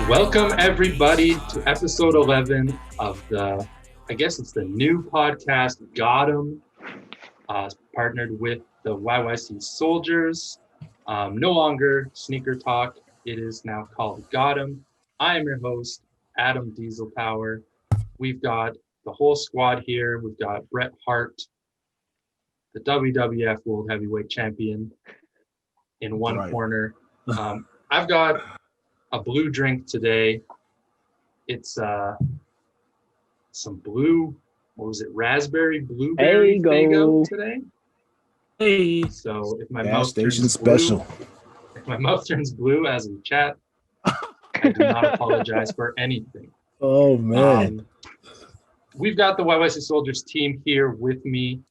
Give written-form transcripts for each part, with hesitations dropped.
Welcome everybody to episode 11 of I guess it's the new podcast, Got 'em, partnered with the YYC SOLEdiers. No longer Sneaker Talk, it is now called Got 'em. I am your host, Adam Diesel Power. We've got the whole squad here. We've got Bret Hart, the WWF World Heavyweight Champion, in one corner. I've got a blue drink today. It's some blue, raspberry blueberry Faygo today. Hey. So if my gas mouth station turns special. blue, if my mouth turns blue as in chat, I do not apologize for anything. Oh man. We've got the YYC SOLEdiers team here with me.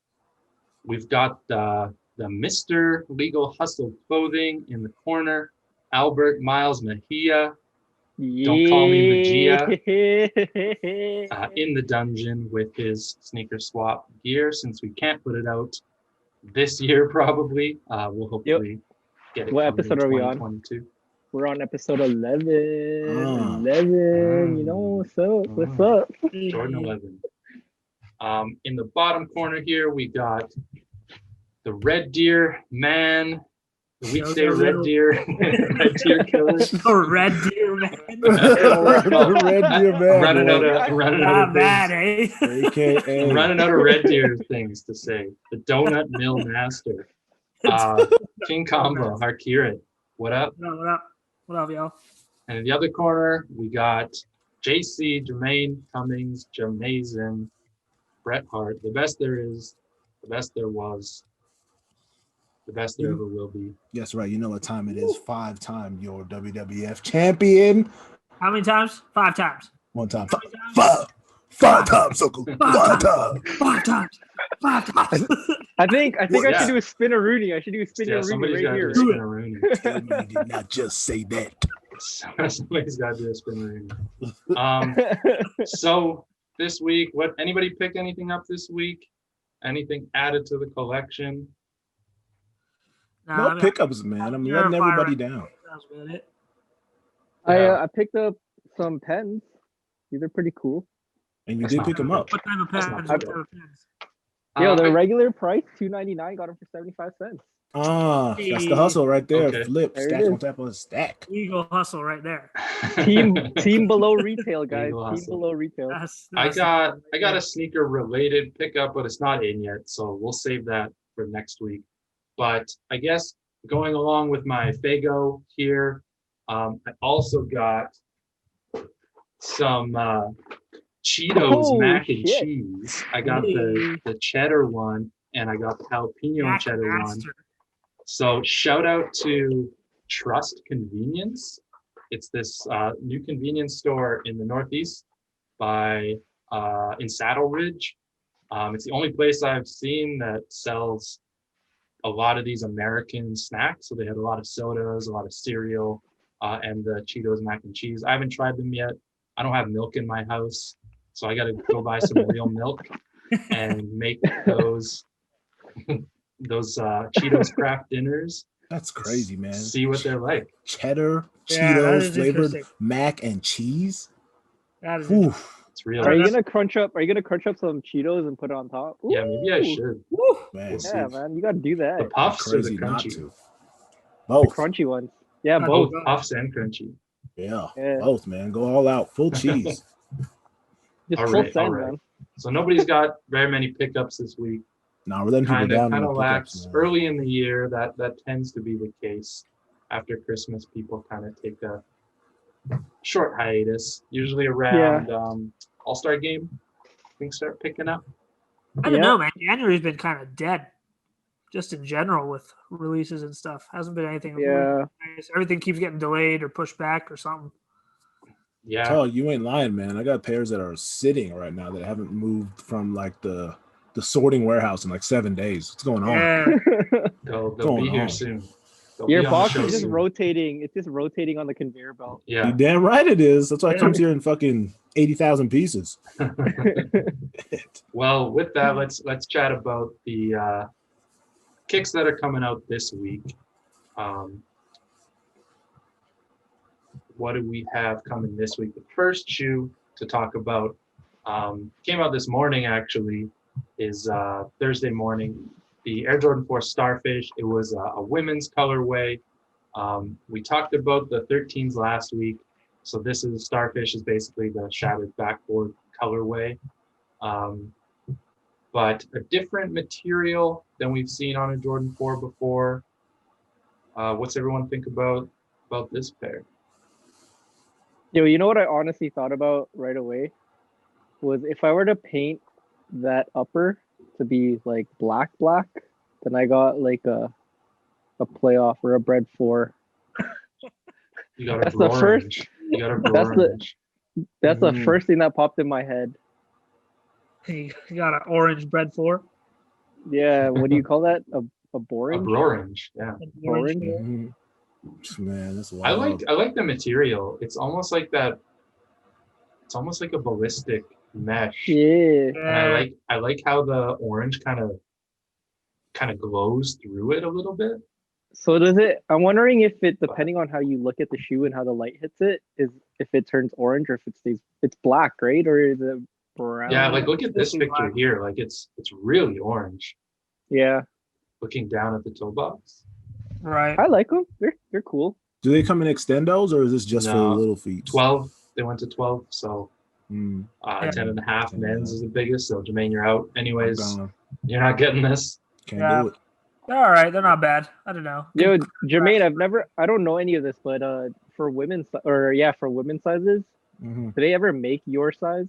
We've got the Mr. Legal Hustle Clothing in the corner, Albert Miles Mejia. Don't call me Vegeta. In the dungeon with his sneaker swap gear, since we can't put it out this year, probably. We'll hopefully get it. What episode are we on? We're on episode 11. 11. You know what's up? What's up? Jordan 11. In the bottom corner here, we got the Red Deer man. The weekday Red Deer killer. The Red Deer man. Red Deer man. Running out of things. AKA. I'm running out of Red Deer things to say. The Donut Mill Master. King Combo, Harkirat. What up? What up, y'all? And in the other corner, we got JC, Jamaine, Cummings, Jamaine, Bret Hart. The best there is, the best there was, the best there ever will be. Yes, right. You know what time it is. 5-time your WWF champion. How many times? 5 times. One time. Five times, so cool. Five times. I think I should do a spin-a-rooney. I should do a spin-a-rooney right here. Tell me you did not just say that. Somebody's got to do a spin-a-rooney. So this week, anybody pick anything up this week? Anything added to the collection? No pickups, man. I'm letting everybody down. That's about it. Yeah. I picked up some pens. These are pretty cool. And you did pick them up. What type of pens? Yo, the regular price, $2.99, got them for 75 cents. That's the hustle right there. Okay. Flip, stack on top of a stack. Eagle hustle right there. Team below retail, guys. Team below retail. I got a sneaker related pickup, but it's not in yet, so we'll save that for next week. But I guess going along with my Faygo here, I also got some Cheetos mac and cheese. I got the cheddar one, and I got the jalapeno cheddar one. So shout out to Trust Convenience. It's this new convenience store in the Northeast in Saddle Ridge. It's the only place I've seen that sells a lot of these American snacks. So they had a lot of sodas, a lot of cereal, and the Cheetos mac and cheese. I haven't tried them yet. I don't have milk in my house, so I got to go buy some real milk and make those Cheetos craft dinners. That's crazy, man. See what they're like. Cheddar, Cheetos flavored mac and cheese. That is it's real. Are you gonna crunch up some Cheetos and put it on top? Ooh. Yeah, maybe I should. Man. We'll man, you gotta do that. The puffs or the not crunchy? to. Both. The crunchy ones. Yeah, Both puffs and crunchy. Yeah, both, man. Go all out, full cheese. Just all right. man. So nobody's got very many pickups this week. No, we're letting people down. Kind of lax early in the year. That tends to be the case. After Christmas, people kind of take a short hiatus. Usually around All-Star game, things start picking up. I don't know, man. January's been kind of dead, just in general with releases and stuff. Hasn't been anything. Yeah. Nice. Everything keeps getting delayed or pushed back or something. Yeah. Oh, you ain't lying, man. I got pairs that are sitting right now that haven't moved from like the sorting warehouse in like 7 days. What's going on? Yeah. They'll be here soon. Your box is just rotating. It's just rotating on the conveyor belt. Yeah. You're damn right it is. That's why it comes here in fucking 80,000 pieces. Well, with that, let's chat about the kicks that are coming out this week. what do we have coming this week? The first shoe to talk about came out this morning, actually, is Thursday morning. The Air Jordan 4 Starfish. It was a women's colorway. We talked about the 13s last week. So this is Starfish is basically the shattered backboard colorway. But a different material than we've seen on a Jordan 4 before. What's everyone think about this pair? Yo, you know what I honestly thought about right away was if I were to paint that upper to be like black, then I got like a playoff or a bread 4. You got a That's the first. orange. You got a orange. That's the first thing that popped in my head. You got an orange bread 4. Yeah, what do you call that? A borange? Orange, yeah. Orange? Man, that's wild. I like the material. It's almost like that. It's almost like a ballistic mesh. Yeah. And I like how the orange kind of glows through it a little bit. So does it? I'm wondering if it, depending on how you look at the shoe and how the light hits it, is if it turns orange or if it stays. It's black, right? Or is it brown? Yeah, like look at this picture here. Like it's really orange. Yeah. Looking down at the toe box. Right. I like them. They're cool. Do they come in extendos or is this just for the little feet? 12. They went to 12. So 10 and a half men's is the biggest. So Jamaine, you're out. Anyways, you're not getting this. Can't do it. They're all right. They're not bad. I don't know. Yo, Jamaine, I don't know any of this, but for women's sizes, do they ever make your size?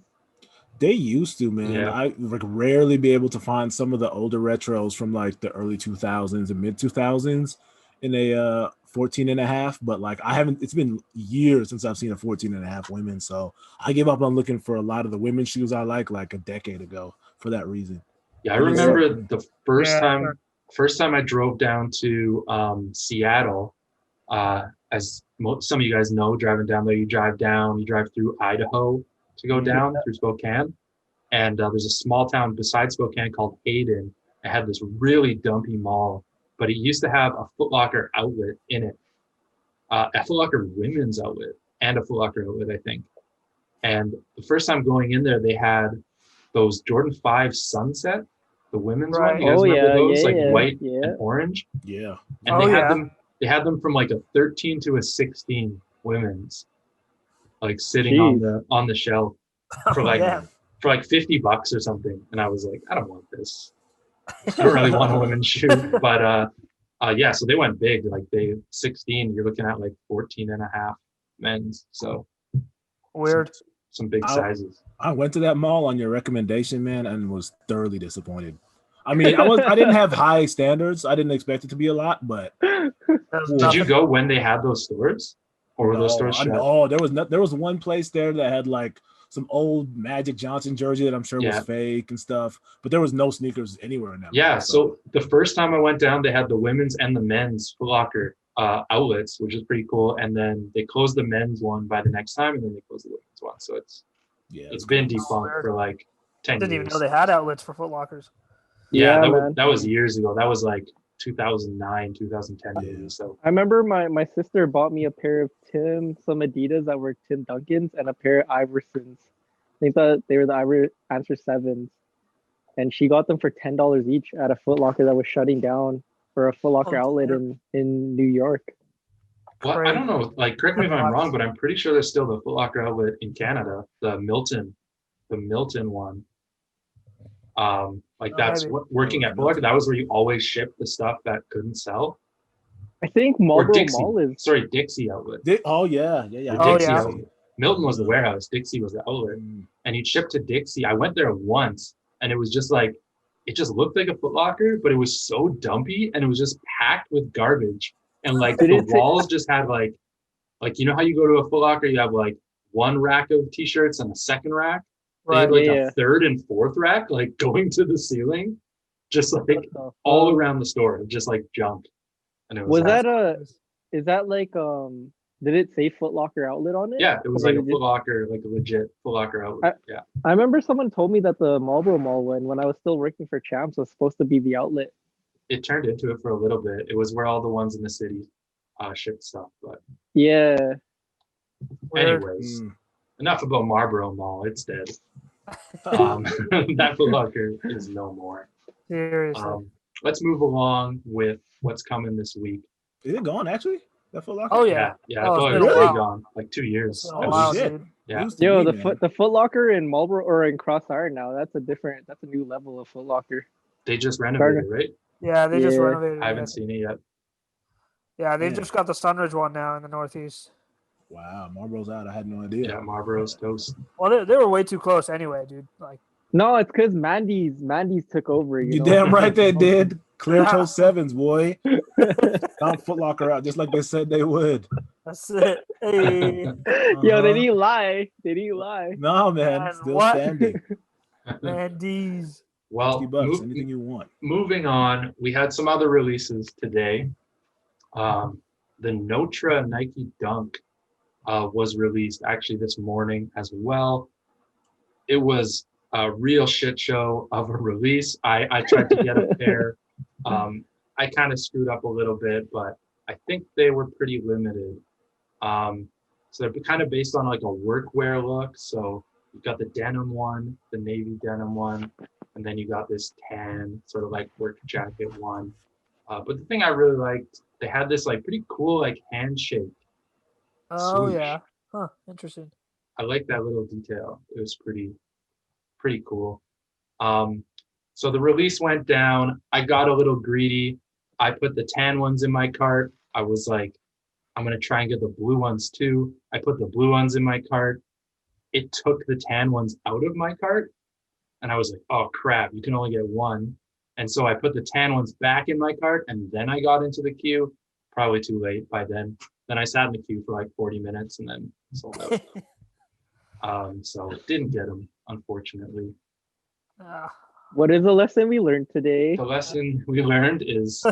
They used to, man. Yeah. I like rarely be able to find some of the older retros from like the early 2000s and mid 2000s in a 14 and a half, but like it's been years since I've seen a 14 and a half women. So I gave up on looking for a lot of the women's shoes I like a decade ago for that reason. Yeah, I remember the first time I drove down to Seattle, as some of you guys know, driving down there, you drive through Idaho to go down through Spokane. And there's a small town beside Spokane called Hayden. It had this really dumpy mall, but it used to have a Foot Locker outlet in it. A Foot Locker women's outlet and a Foot Locker outlet, I think. And the first time going in there, they had those Jordan 5 Sunset, the women's one. You guys remember those? White and orange? Yeah. And they had them from like a 13 to a 16 women's, like sitting on the shelf for like $50 or something. And I was like, I don't want this. I don't really want a women's shoe. But yeah, so they went big. Like 16, you're looking at like 14 and a half men's. So weird. Some big sizes. I went to that mall on your recommendation, man, and was thoroughly disappointed. I mean, I didn't have high standards. I didn't expect it to be a lot, but did you go when they had those stores, or were those stores shut? No, there was one place there that had like some old Magic Johnson jersey that I'm sure was fake and stuff, but there was no sneakers anywhere in that. Yeah, so the first time I went down, they had the women's and the men's Foot Locker outlets, which is pretty cool. And then they closed the men's one by the next time, and then they closed the women's one. So it's been defunct for like 10 years. I didn't even know they had outlets for Foot Lockers. Yeah, that was years ago. That was like 2009, 2010 maybe. So I remember my sister bought me a pair of some Adidas that were Tim Duncans and a pair of Iversons. I think that they were the Answer 7s. And she got them for $10 each at a Foot Locker that was shutting down, for a Foot Locker outlet in New York. Well, I don't know. Like, correct me if I'm wrong, but I'm pretty sure there's still the Foot Locker outlet in Canada, the Milton one. That's working at Foot Locker. That was where you always shipped the stuff that couldn't sell. I think Marlboro Mall is. Sorry, Dixie outlet. Dixie outlet. Milton was the warehouse. Dixie was the outlet, and you'd ship to Dixie. I went there once, and it was just like, it just looked like a Foot Locker, but it was so dumpy, and it was just packed with garbage. And like the walls just had like you know how you go to a Foot Locker, you have like one rack of t-shirts and a second rack. They had like a third and fourth rack, like going to the ceiling, just like all around the store, just like junk. And it was is that like did it say Foot Locker outlet on it? Yeah, it was like a Foot Locker, like a legit Foot Locker outlet. I remember someone told me that the Marlboro Mall when I was still working for Champs was supposed to be the outlet. It turned into it for a little bit. It was where all the ones in the city shipped stuff, but yeah. Weird. Anyways, enough about Marlboro Mall. It's dead. That Foot Locker is no more. Seriously. Let's move along with what's coming this week. Is it gone actually? That Foot Locker? Oh yeah. Yeah. Oh, I it's thought been it a was while. gone like 2 years. It's been at a Oh while, least. shit. dude. Yeah. News to Yo, me, the man. Foot Locker in Marlboro or in Cross Iron now. That's a new level of Foot Locker. They just renovated, right? Yeah, they just Yeah. renovated. I it, haven't think. seen it yet. Yeah, they Yeah. just got the Sunridge one now in the Northeast. Wow, Marlboro's out. I had no idea. Yeah, Marlboro's toast. Well, they were way too close anyway, dude. Like, No, it's because Mandy's took over. You know? damn right they did. Clear Yeah. toe sevens, boy. Found Foot Locker out just like they said they would. that's it. Hey, Yo, they Uh-huh. didn't lie. They didn't lie. No, man. Man, Still what? standing. Mandy's. Well, $60, anything you want. moving on, we had some other releases today. The Notre Nike Dunk was released actually this morning as well. It was a real shit show of a release. I tried to get a pair. I kind of screwed up a little bit, but I think they were pretty limited. So they're kind of based on like a workwear look. So you've got the denim one, the navy denim one, and then you got this tan sort of like work jacket one. But the thing I really liked, they had this like pretty cool like handshake. Oh Swoosh. yeah. Huh. Interesting. I like that little detail. It was pretty cool. So the release went down. I got a little greedy. I put the tan ones in my cart. I was like, I'm gonna try and get the blue ones too. I put the blue ones in my cart. It took the tan ones out of my cart. And I was like, oh crap, you can only get one. And so I put the tan ones back in my cart and then I got into the queue. Probably too late by then. Then I sat in the queue for like 40 minutes and then sold out. So didn't get them, unfortunately. What is the lesson we learned today? The lesson we learned is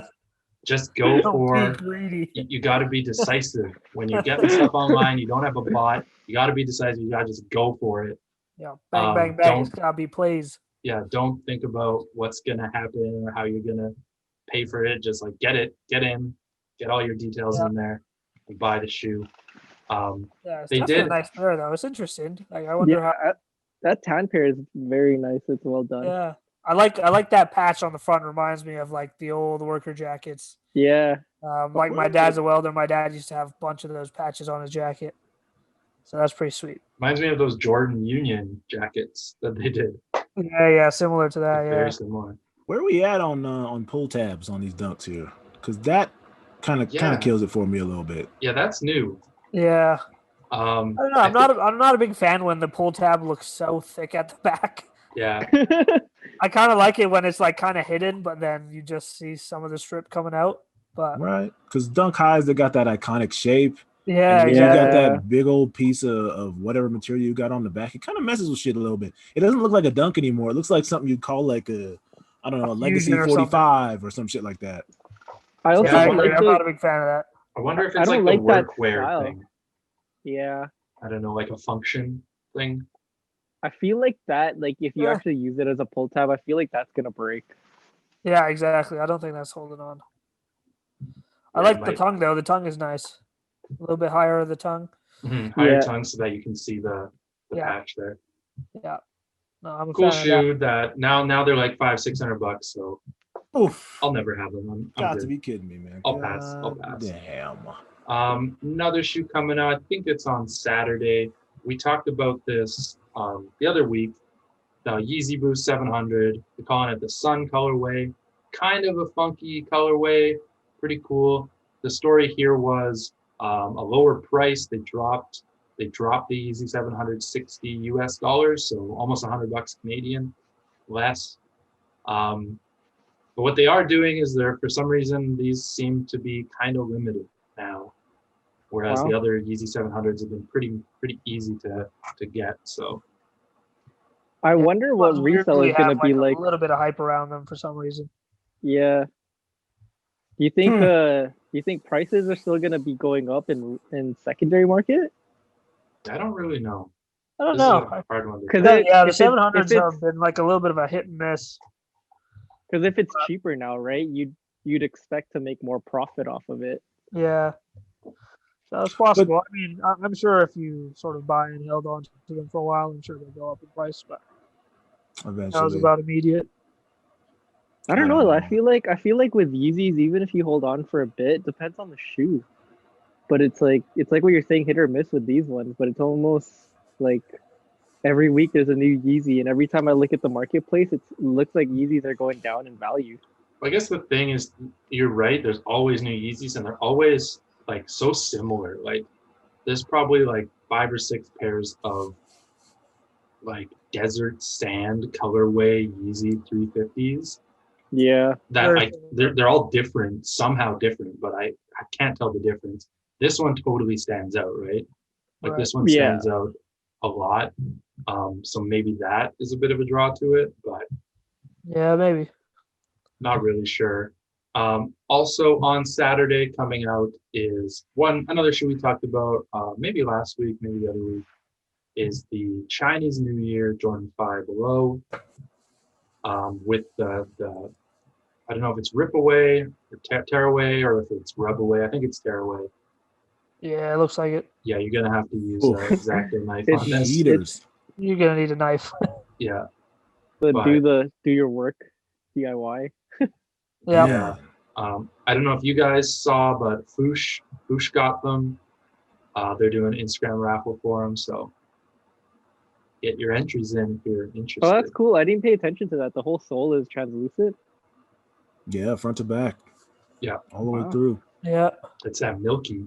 just go Don't for, be greedy. you got to be decisive. When you're getting stuff online, you don't have a bot, you got to be decisive. You got to just go for it. Yeah. Bang, bang, bang. don't- It's gotta be plays. Yeah, don't think about what's going to happen or how you're going to pay for it. Just like get in, get all your details Yeah. in there and buy the shoe. Yeah, it's They definitely did. a nice pair though. It's interesting. Like I wonder how. That tan pair is very nice. It's well done. Yeah, I like that patch on the front. Reminds me of like the old worker jackets. Yeah. Like my dad's a welder. My dad used to have a bunch of those patches on his jacket. So that's pretty sweet. Reminds me of those Jordan Union jackets that they did. Yeah, similar to that. Like, Yeah. very similar. Where are we at on pull tabs on these dunks here? Because that kind of Yeah. kills it for me a little bit. Yeah, that's new. Yeah. I don't know. I'm think- not a big fan when the pull tab looks so thick at the back. Yeah, I kind of like it when it's like kind of hidden, but then you just see some of the strip coming out. But Right? Because dunk highs, they got that iconic shape. yeah, And when exactly. you got Yeah. that big old piece of whatever material you got on the back, it kind of messes with shit a little bit. It doesn't look like a dunk anymore. It looks like something you'd call like a Legacy Fusion or 45 or some shit like that. I also Yeah, I Yeah, agree. like I'm the, not a big fan of that. I wonder if I it's don't like the like that workwear style. thing. yeah. I don't know, like a function thing. I feel like that, like if you Yeah. actually use it as a pull tab, I feel like that's gonna break. Yeah, exactly. I don't think that's holding on. I Yeah, like it the might- tongue though. The tongue is nice. A little bit higher of the tongue. Higher Yeah. tongue so that you can see the Yeah. patch there. Yeah. No, I'm a Cool fan of that. shoe that now they're like $500-600, so Oof. I'll never have them. I'm Got good. to be kidding me, man. I'll pass. Damn. Another shoe coming out. I think it's on Saturday. We talked about this the other week. The Yeezy Boost 700. They're calling it the Sun colorway. Kind of a funky colorway. Pretty cool. The story here was a lower price. They dropped the Yeezy 700 $60 US, so almost $100 Canadian less. But what they are doing is for some reason these seem to be kind of limited now, whereas Wow. the other Yeezy 700s have been pretty easy to get. So I wonder what Well, resale weirdly is gonna have, be like. a little bit of hype around them for some reason. Yeah. Do you think prices are still gonna be going up in secondary market? I don't really know. I don't This is know. a hard one to 'Cause tell. it- Yeah, the if it- 700s if it's- have been like a little bit of a hit and miss. Because if it's cheaper now, right, you'd expect to make more profit off of it. Yeah. So it's possible. I mean, I'm sure if you sort of buy and held on to them for a while, I'm sure they'll go up in price. But that was Eventually. about immediate. I don't know. I feel like with Yeezys, even if you hold on for a bit, it depends on the shoe. But it's like what you're saying, hit or miss with these ones. But it's almost like every week there's a new Yeezy, and every time I look at the marketplace, it looks like Yeezys are going down in value. I guess the thing is, you're right. There's always new Yeezys, and they're always like so similar. Like there's probably like 5 or 6 pairs of like desert sand colorway Yeezy 350s. Yeah, That they're all different, somehow different, but I can't tell the difference. This one totally stands out, right? Like this one stands out a lot. So maybe that is a bit of a draw to it, but yeah, maybe. Not really sure. Also on Saturday coming out is another shoe we talked about maybe last week, maybe the other week, is the Chinese New Year Jordan 5 Below with the I don't know if it's rip away or tear away or if it's rub away. I think it's tear away. Yeah, it looks like it. Yeah, you're gonna have to use an X-Acto knife on this. Heaters. You're gonna need a knife. Yeah. but do your work DIY. Yeah. I don't know if you guys saw, but Foosh got them. They're doing an Instagram raffle for them, so get your entries in if you're interested. Oh, that's cool. I didn't pay attention to that. The whole sole is translucent. Yeah, front to back. Yeah. All the way through. Yeah. It's that milky.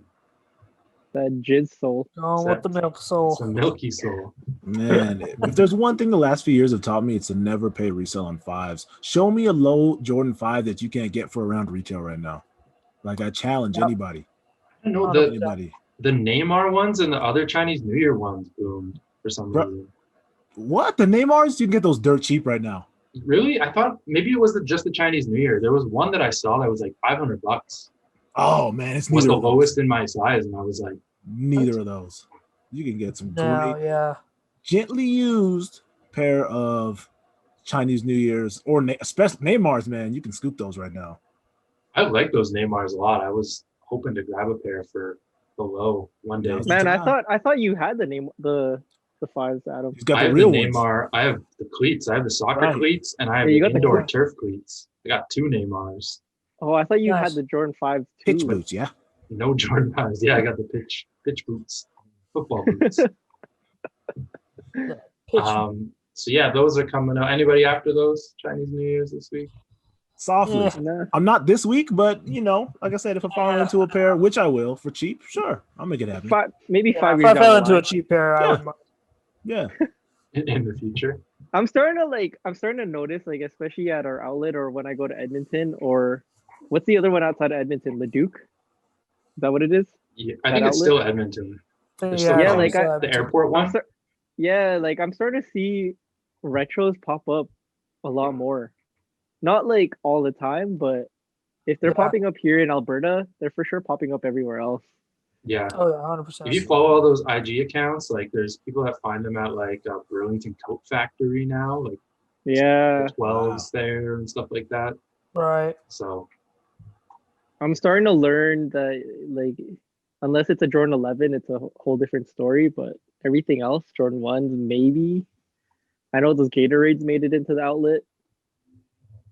That jizz sole. Going with the milk soul. It's a milky sole. Man, if there's one thing the last few years have taught me, it's to never pay resale on 5s. Show me a low Jordan 5 that you can't get for around retail right now. Like I challenge anybody. I don't know the Neymar ones and the other Chinese New Year ones boomed for some reason. What? The Neymars? You can get those dirt cheap right now. Really? I thought maybe it was just the Chinese New Year. There was one that I saw that was like $500. Oh man, it's was the neither of those. lowest in my size, and I was like, neither of those. You can get some Yeah. gently used pair of Chinese New Year's or especially Neymar's, man. You can scoop those right now. I like those Neymars a lot. I was hoping to grab a pair for the low one day. Man, I thought you had the 5s, Adam. He's got I the have real the ones. Neymar. I have the cleats. I have the soccer cleats, and I have Yeah, you the got the indoor cleats. turf cleats. I got 2 Neymars. Oh, I thought you Nice. had the Jordan 5s too. Pitch boots, yeah. No Jordan 5s. Yeah, I got the pitch boots, football boots. So yeah, those are coming out. Anybody after those Chinese New Year's this week? Softly. Yeah. Nah. I'm not this week, but you know, like I said, if I fall into a pair, which I will for cheap, sure, I'll make it happen. Maybe Yeah, 5 if years I down fell the into a line. cheap pair, I would mind. Yeah. In the future. I'm starting to notice, like, especially at our outlet or when I go to Edmonton, or what's the other one outside of Edmonton? Leduc? Is that what it is? Yeah, I think it's still Edmonton. There's still Yeah, probably like the airport one. I'm starting to see retros pop up a lot more. Not like all the time, but if they're popping up here in Alberta, they're for sure popping up everywhere else. Yeah. Oh yeah, 100%. If you follow all those IG accounts, like there's people that find them at like Burlington Coat Factory now, like Yeah, 12s there and stuff like that. Right. So I'm starting to learn that, like, unless it's a Jordan 11, it's a whole different story. But everything else, Jordan 1s, maybe. I know those Gatorades made it into the outlet.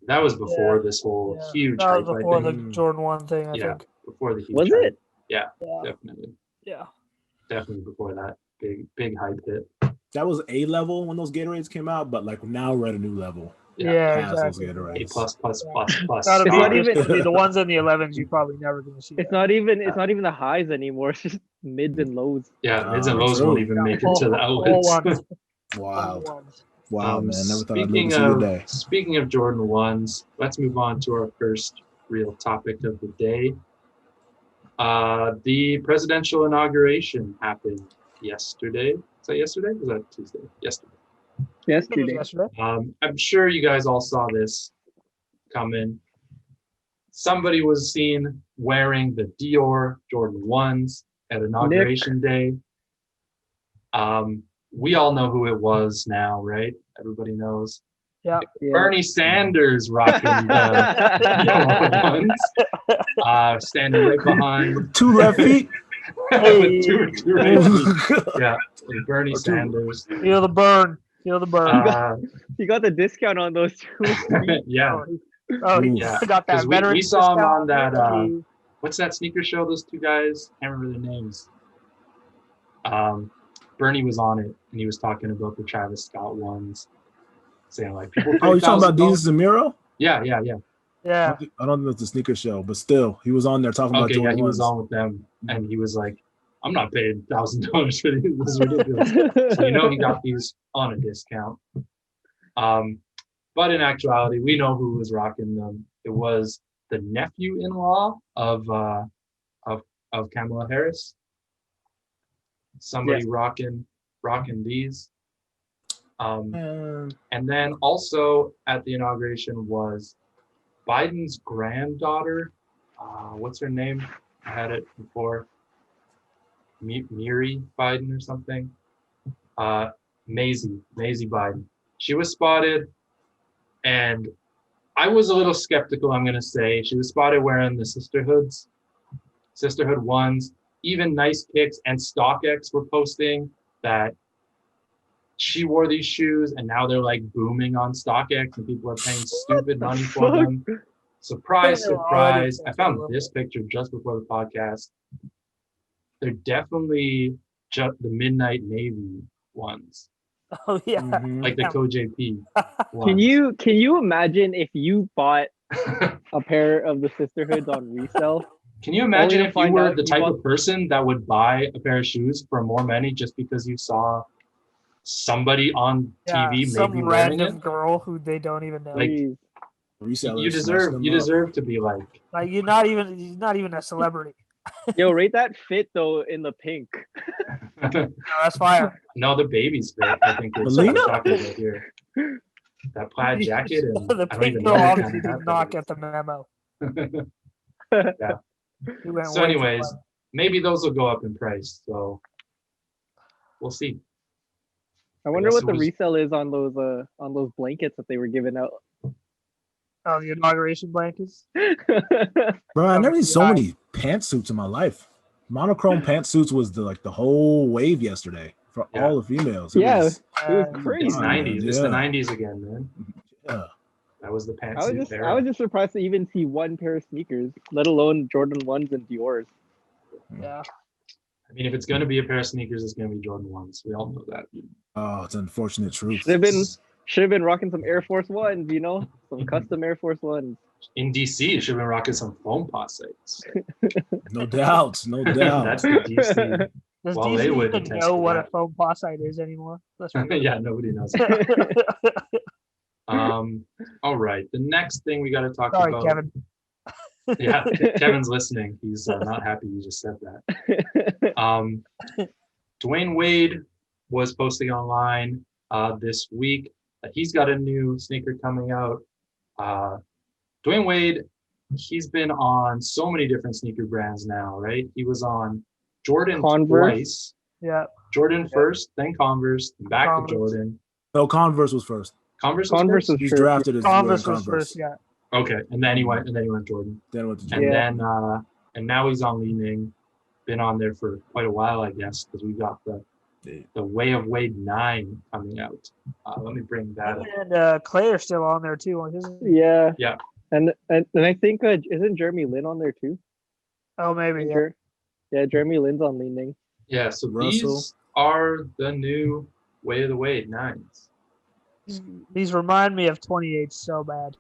that was before this whole huge That hype, was I before the think. Jordan 1 thing, I Yeah, think. before the huge Was hype. it? Yeah, Yeah. definitely. Yeah. Definitely before that big hype hit. That was A level when those Gatorades came out, but like now we're at a new level. Yeah, Past those exactly. A Gatorades. plus. Gotta It's not be even- the ones in the 11s. You're probably never going to see. It's not even the highs anymore. It's just mids and lows. Yeah, mids and lows true. won't even make it to the outlets. Wow. Wow, man. Never thought I'd live Speaking to see the of day. speaking of Jordan 1s, let's move on to our first real topic of the day. The presidential inauguration happened yesterday. Is that yesterday? Was that Tuesday? Yesterday. Yesterday. I'm sure you guys all saw this coming. Somebody was seen wearing the Dior Jordan 1s at inauguration day. We all know who it was now, right? Everybody knows. Yeah. Bernie Sanders rocking the Dior 1s. Standing right behind. 2 left feet. With two races. Yeah, with Bernie Or two. Sanders. Feel the burn. Feel the burn. You got the discount on those two. Yeah, Oh, he yeah. got that Because we veterans saw him discount. on that. What's that sneaker show? Those two guys, can't remember their names. Bernie was on it, and he was talking about the Travis Scott ones, saying like people. Oh, you're talking about $30,000. Jesus and Miro? Yeah. I don't know if it's a sneaker show, but still, he was on there talking about Okay, yeah, Jordan he was 1s. on with them, and he was like, "I'm not paying $1,000 for these. This is ridiculous." So he got these on a discount. But in actuality, we know who was rocking them. It was the nephew-in-law of Kamala Harris. Somebody rocking these. And then also at the inauguration was Biden's granddaughter. What's her name? I had it before. Miri Biden or something. Maisie Biden. She was spotted, and I was a little skeptical, I'm going to say. She was spotted wearing the Sisterhood ones. Even Nice Kicks and StockX were posting that she wore these shoes, and now they're like booming on StockX, and people are paying stupid money for them. Surprise, surprise. I found this picture just before the podcast. They're definitely just the Midnight Navy ones, Oh yeah. like the Co-JP ones. Can you imagine if you bought a pair of the Sisterhoods on resale? Can you imagine Only to if you find were out the you type bought- of person that would buy a pair of shoes for more money just because you saw somebody on TV Some maybe wearing random it? girl who they don't even know. Like, Please. Resellers You snatched them up. deserve to be like, Like you're not even a celebrity. Yo, rate that fit though in the pink. No, that's fire. no, the baby's fit. I think it's what Melina? I'm talking about here. That plaid jacket and The I don't even pink know girl what obviously kind of did not hat get the memo. that is. He went So way too anyways, far. maybe those will go up in price. So we'll see. I wonder guess what it the was- resale is on those blankets that they were giving out. Oh, the inauguration blankets. Bro, I never seen so Yeah. many pantsuits in my life. Monochrome pantsuits was the whole wave yesterday for Yeah. all the females. Yeah. Was, It was Uh, crazy. It's God, man, 90s. It's the yeah. 90s again, man. yeah. That was the I pantsuit was era. just surprised to even see one pair of sneakers, let alone Jordan 1s and Dior's. yeah. I mean, if it's going to be a pair of sneakers, it's going to be Jordan 1s. We all know that. Oh, it's unfortunate truth. Should have been rocking some Air Force 1s, you know? Some custom Air Force 1s. In DC, you should have been rocking some foam sites. No doubt. No doubt. That's the DC. Does Well, DC they would even attest know to what that. a foam site is anymore? Let's be Yeah, nobody knows. All right. The next thing we got to talk Sorry, about. Kevin. Yeah, Kevin's listening. He's not happy you just said that. Dwayne Wade was posting online this week that he's got a new sneaker coming out. Dwayne Wade, he's been on so many different sneaker brands now, right? He was on Jordan Converse. twice. Yeah. Jordan first, then Converse, then back Converse. to Jordan. No, Converse was first. Converse Converse was was He's sure. drafted as Converse wearing was first. Yeah. first? Okay, and then he went Jordan. Then went to And Jordan. then and now he's on Li-Ning. Been on there for quite a while, I guess, because we got the Way of Wade 9 coming out. Let me bring that up. And Clay are still on there too. Isn't he? Yeah. Yeah. And I think isn't Jeremy Lin on there too? Oh, maybe. Yeah. Yeah, Jeremy Lin's on Li-Ning. Yeah, so Russell. these are the new Way of the Wade 9s. These remind me of 28 so bad.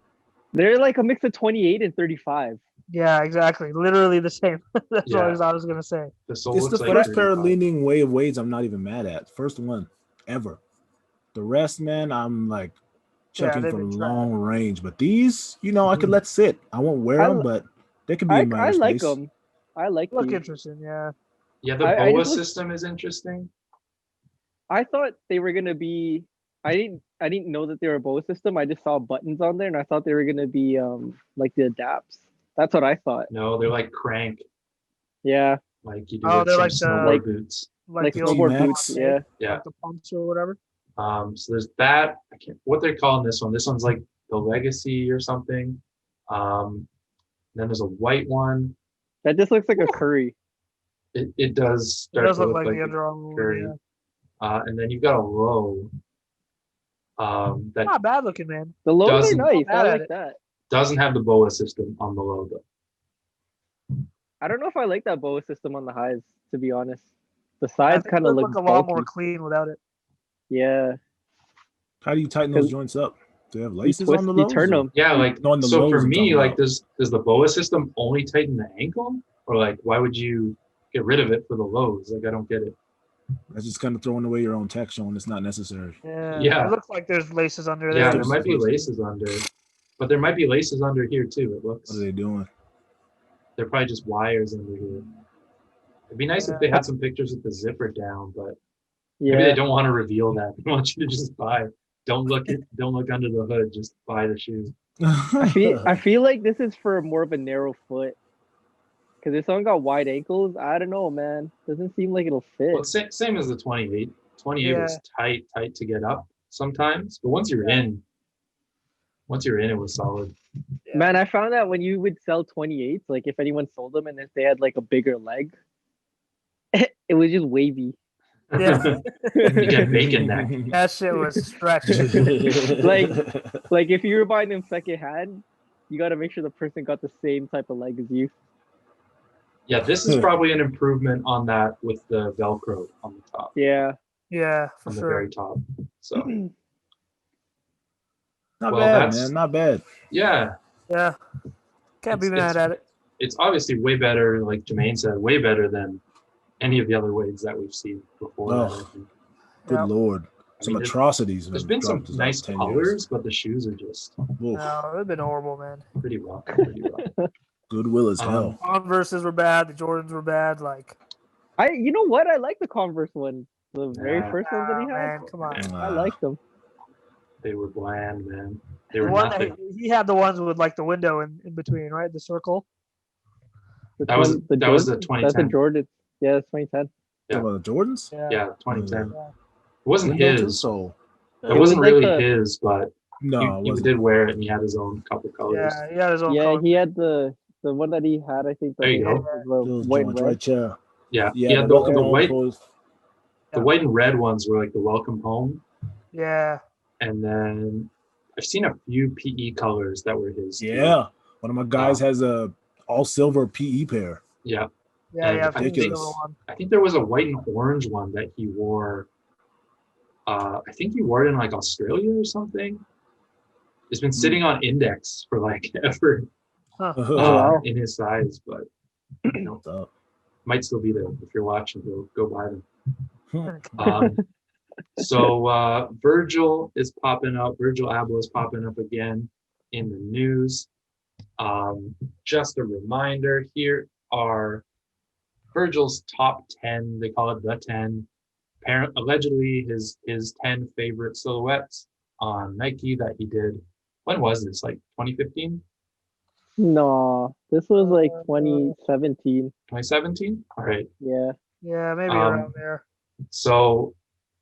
They're like a mix of 28 and 35. Yeah, exactly. Literally the same. That's Yeah. what I was gonna say. The sole It's looks the like first pair of 35. leaning Way of Wades I'm not even mad at. First one ever. The rest, man, I'm like checking they've from been trash. long range. But these, I could let sit. I won't wear I them, li- but they could be I in my like airspace. them. I like Look these. interesting. Yeah. Yeah, the I BOA just look- system is interesting. I thought they were gonna be. I didn't know that they were a bow system. I just saw buttons on there, and I thought they were gonna be like the adapts. That's what I thought. No, they're like crank, Yeah, like you do Oh, with they're some like snowboard boots. like the old snowboard T-Max. boots. Yeah, Yeah. like the pumps or whatever. So there's that. I can't what they're calling this one. This one's like the Legacy or something. Then there's a white one. that just looks like a curry. It does It start does to look look like like the a Under Armour curry. one. Yeah. And then you've got a low that Not bad looking, man. The lows are Doesn't- nice. Not bad I at like it. that. doesn't have the BOA system on the low though. I don't know if I like that boa system on the highs, to be honest. The I sides think kind it of would look look a lot more bulky. clean without it. Yeah. How do you tighten those joints up? Do they have You laces twist, on the you lows? turn or- them. Yeah, like No, on the so for lows I'm me, talking like about. does the BOA system only tighten the ankle? Or like why would you get rid of it for the lows? Like I don't get it. That's just kind of throwing away your own texture when it's not necessary. Yeah. Yeah. It looks like there's laces under Yeah, there. there might be laces under, but there might be laces under here too. It looks What are they doing? they're probably just wires under here. It'd be nice if they had some pictures with the zipper down, but maybe they Yeah. don't want to reveal that. They want you to just buy. Don't look under the hood. Just buy the shoes. I feel like this is for more of a narrow foot. Because if someone got wide ankles, I don't know, man. Doesn't seem like it'll fit. Well, it's same as the 28. 28 was tight to get up sometimes, but once you're in, it was solid. Yeah. Man, I found that when you would sell 28s, like if anyone sold them and if they had like a bigger leg, it was just wavy. Yeah. You get bacon neck. That shit was stretched. Like if you were buying them secondhand, you got to make sure the person got the same type of leg as you. Yeah, this is probably an improvement on that with the Velcro on the top, Yeah. Yeah, for on the sure. very top. So Not Well, bad, that's- man. Not bad. yeah, Yeah. Can't be It's- mad at it. it's obviously way better, like Jamaine said, way better than any of the other waves that we've seen before. Oh. that, I think. Good Yeah. lord. I Some mean, atrocities. There's have been some dropped in the nice last 10 colors, years. but the shoes are just Oof. No, it'd been horrible, man. pretty rough. Pretty rough. Goodwill as hell. Converses were bad. The Jordans were bad. Like, You know what? I like the Converse ones. The very Yeah. first ones that he had. man, come on. Yeah. I like them. They were bland, man. They The were one nothing. he had the ones with like the window in between, right? The circle. That was the That's the 2010. Jordan. Yeah, it's 2010. Yeah. Talking about the Jordans? Yeah, 2010. Yeah. It wasn't Window to his. sole. It It wasn't was like really the- his, but No, it he wasn't. did wear it, and he had his own couple colors. Yeah, he had his own Yeah, color. he had the one that he had. I think There you go. was Those the white and joints red. right there. Yeah, Yeah, he had the the welcome home white, pose. the white and red ones were like the welcome home, Yeah. and then I've seen a few PE colors that were his. too. Yeah. One of my guys has a all silver PE pair. Yeah, Yeah, And yeah. I I've seen the think- silver one. I think there was a white and orange one that he wore. I think he wore it in like Australia or something. It's been sitting on index for like ever Huh. wow. in his size, but you know, What's up? might still be there. If you're watching, go buy them. Hmm. So Virgil is popping up. Virgil Abloh is popping up again in the news. Just a reminder, here are Virgil's top 10. They call it the 10. Allegedly his 10 favorite silhouettes on Nike that he did. When was this? Like 2015? No, this was like 2017. 2017? All right. Yeah. Yeah, maybe Um, around there. So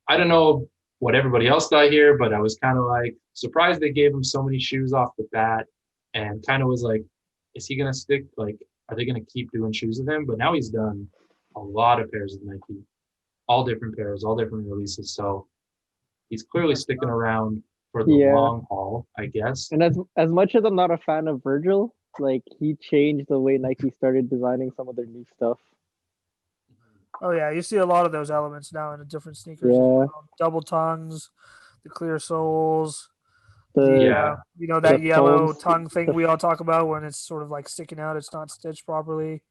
I don't know what everybody else thought here, but I was kind of like surprised they gave him so many shoes off the bat, and kind of was like, is he gonna stick? Like, are they gonna keep doing shoes with him? But now he's done a lot of pairs with Nike, all different pairs, all different releases. So he's clearly sticking around for the Yeah. long haul, I guess. And as much as I'm not a fan of Virgil, like he changed the way Nike started designing some of their new stuff. Oh yeah, you see a lot of those elements now in the different sneakers. as Yeah. well. Double tongues, the clear soles. The Yeah. You know that The yellow foams, tongue thing the- we all talk about when it's sort of like sticking out. It's not stitched properly.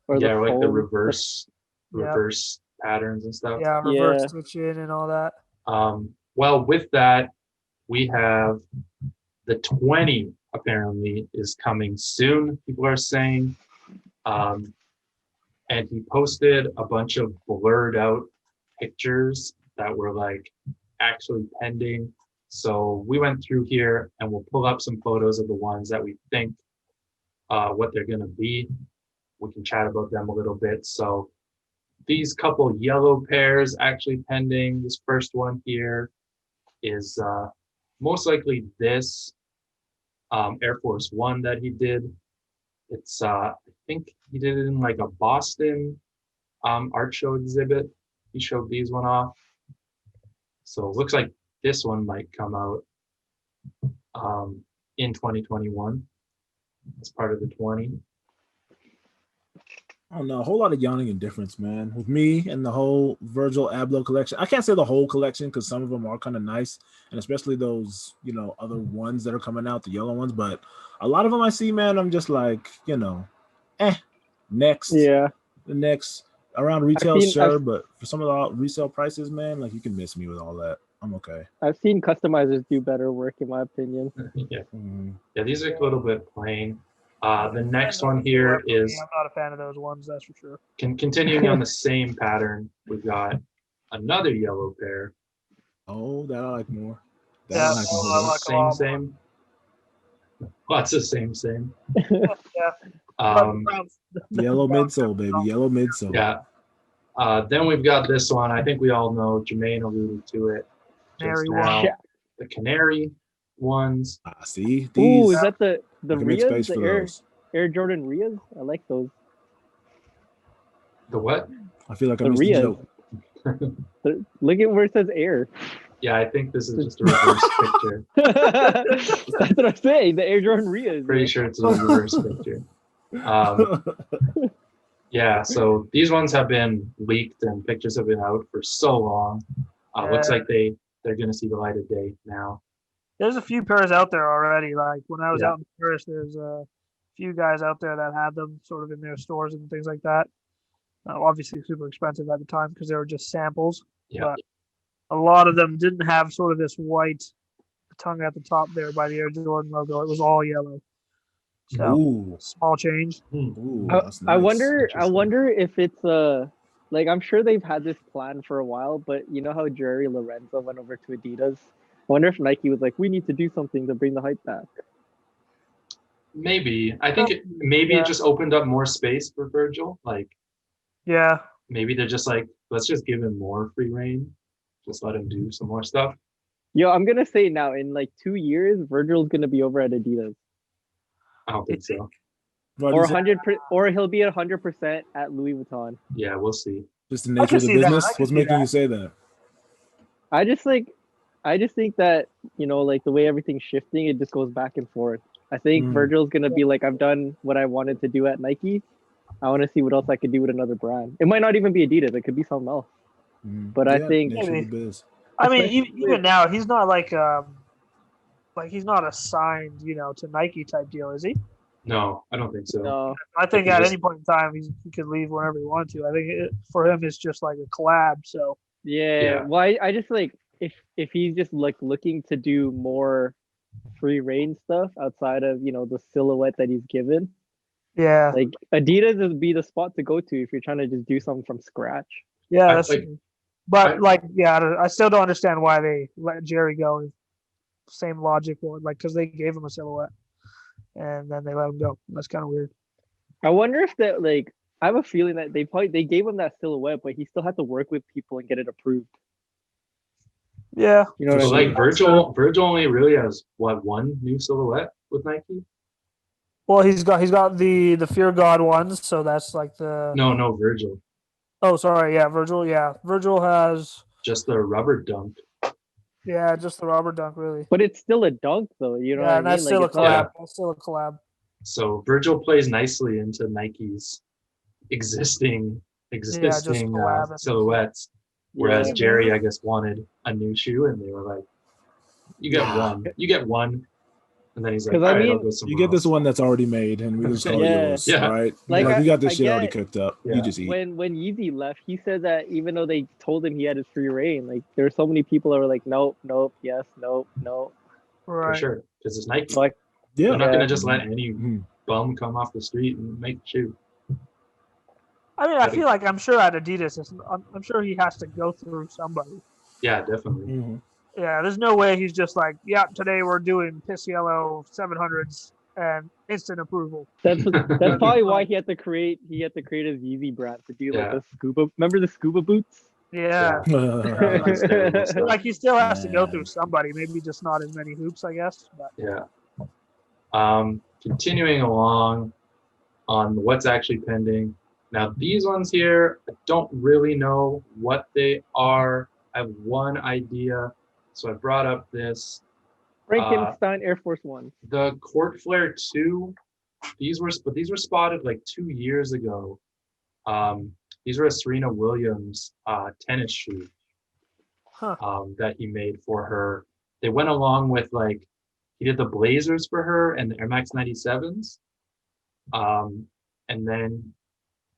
or Yeah, like the foam, reverse patterns and stuff. Yeah, reverse Yeah. stitching and all that. Well, with that, we have the 20 apparently is coming soon, people are saying. And he posted a bunch of blurred out pictures that were like actually pending. So we went through here and we'll pull up some photos of the ones that we think what they're going to be. We can chat about them a little bit. So these couple yellow pairs actually pending. This first one here is most likely this Air Force One that he did. It's I think he did it in like a Boston art show exhibit. He showed these one off. So it looks like this one might come out in 2021 as part of the 20. I don't know, a whole lot of yawning and difference, man. With me and the whole Virgil Abloh collection, I can't say the whole collection because some of them are kind of nice, and especially those, other ones that are coming out, the yellow ones. But a lot of them I see, man, I'm just like, next. Yeah. The next around retail, I've but for some of the resale prices, man, like you can miss me with all that. I'm okay. I've seen customizers do better work, in my opinion. Yeah. Mm-hmm. Yeah, these are a little bit plain. The next one here is, I'm not a fan of those ones, that's for sure. continuing on the same pattern. We've got another yellow pair. Oh, that I like more. That Yeah, I like more. I like a lot same. Lots of same. Yeah. Yellow midsole, baby. Yellow midsole. Yeah. Then we've got this one. I think we all know. Jamaine alluded to it just Canary now. one. The canary ones. See, Ooh, these. is that the I can make space Rias, for the those. Air Jordan Rias? I like those. The what? I feel like I The missed the Rias. joke. Look at where it says Air. Yeah, I think this is just a reverse picture. That's what I'm saying. The Air Jordan Rias. Pretty sure it's a reverse picture. Yeah, so these ones have been leaked and pictures have been out for so long. Looks like they're going to see the light of day now. There's a few pairs out there already. Like when I was Yeah. out in Paris, there's a few guys out there that had them sort of in their stores and things like that. Obviously super expensive at the time because they were just samples. Yeah. But a lot of them didn't have sort of this white tongue at the top there by the Air Jordan logo. It was all yellow. So Ooh. small change. Ooh, I, that's I nice. wonder. I Interesting. wonder if it's like I'm sure they've had this plan for a while, but you know how Jerry Lorenzo went over to Adidas. I wonder if Nike was like, we need to do something to bring the hype back. Maybe. I think it Yeah. just opened up more space for Virgil. Like Yeah. maybe they're just like, let's just give him more free reign. Just let him do some more stuff. Yo, I'm gonna say now, in like 2 years, Virgil's gonna be over at Adidas, I don't think so. But or is it 100%, or he'll be at 100% at Louis Vuitton. Yeah, we'll see. just the nature of the see that. business? I can What's see making that. you say that? I just think that like the way everything's shifting, it just goes back and forth. I think Virgil's gonna be like, I've done what I wanted to do at Nike. I want to see what else I could do with another brand. It might not even be Adidas. It could be something else. But I think nature of the biz. I mean, even now, he's not like he's not assigned, to Nike type deal, is he? No, I don't think so. no. I think He at just- any point in time, he could leave whenever he wanted to. I think for him, it's just like a collab. So Yeah. Yeah. Well, I just like if he's just like looking to do more free reign stuff outside of the silhouette that he's given, yeah, like Adidas would be the spot to go to if you're trying to just do something from scratch. yeah, I that's. like- But I- I still don't understand why they let Jerry go. Same logic, because they gave him a silhouette, and then they let him go. That's kind of weird. I wonder if that I have a feeling that they gave him that silhouette, but he still had to work with people and get it approved. Yeah, You know what So I mean? like Virgil only really has one new silhouette with Nike? well, he's got the Fear God ones, so that's like the. No, Virgil. Oh, sorry, yeah, Virgil. Yeah, Virgil has. Just the rubber dunk. Yeah, just the Robert Dunk, really. But it's still a dunk, though. You know Yeah, what I and mean? that's still a it's not- collab. That's still a collab. So Virgil plays nicely into Nike's existing collab. silhouettes. Whereas Yeah. Jerry, I guess, wanted a new shoe, and they were like, "You get one," and then he's like, 'Cause "All I right, I'll mean, go somewhere You get this else." one that's already made, and we just call it Yeah. yours, Yeah. right? Like, Like we got this I shit already get- cooked up. Yeah. You just eat. When Yeezy left, he said that even though they told him he had his free reign, like there were so many people that were like, nope, yes, nope. For Right. sure, because it's Nike. Like, Yeah. They're not Yeah. gonna just let any Mhm. bum come off the street and make the shoe. I mean, I feel like I'm sure at Adidas, I'm sure he has to go through somebody. Yeah, definitely. Mhm. Yeah, there's no way he's just like, yeah, today we're doing piss yellow 700s and instant approval. that's probably why he had to create his Yeezy brand to do like Yeah. the scuba. Remember the scuba boots? Yeah. That's terrible stuff. Like he still has to go Yeah. through somebody, maybe just not as many hoops, I guess. But Yeah. Continuing along on what's actually pending, Now these ones here, I don't really know what they are. I have one idea, so I brought up this. Frankenstein Air Force One. The Court Flare 2, these were spotted like 2 years ago. These were a Serena Williams tennis shoe that he made for her. They went along with like, he did the Blazers for her and the Air Max 97s. And then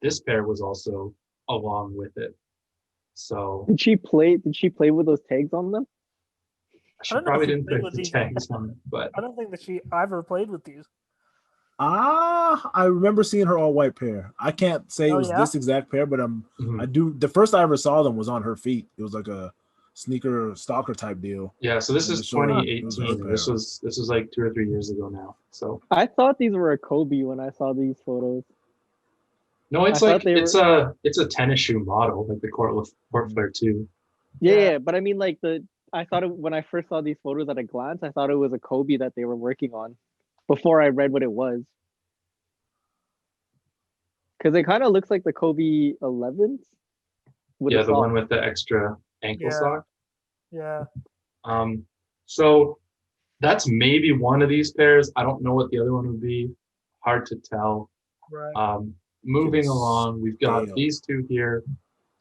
this pair was also along with it. So Did she play with those tags on them? she probably didn't put the tags on it, but I don't think that she ever played with these. I remember seeing her all white pair. I can't say it was this exact pair, but I do. The first I ever saw them was on her feet. It was like a sneaker stalker type deal. Yeah, so this is 2018. This was like 2 or 3 years ago now. So I thought these were a Kobe when I saw these photos. No, it's like it's a tennis shoe model, like the Court Flare 2. Yeah, but I mean, like I thought when I first saw these photos at a glance, I thought it was a Kobe that they were working on before I read what it was. Because it kind of looks like the Kobe 11s. Yeah, the one with the extra ankle sock. Yeah. So that's maybe one of these pairs. I don't know what the other one would be. Hard to tell. Right. Moving along, we've got these two here.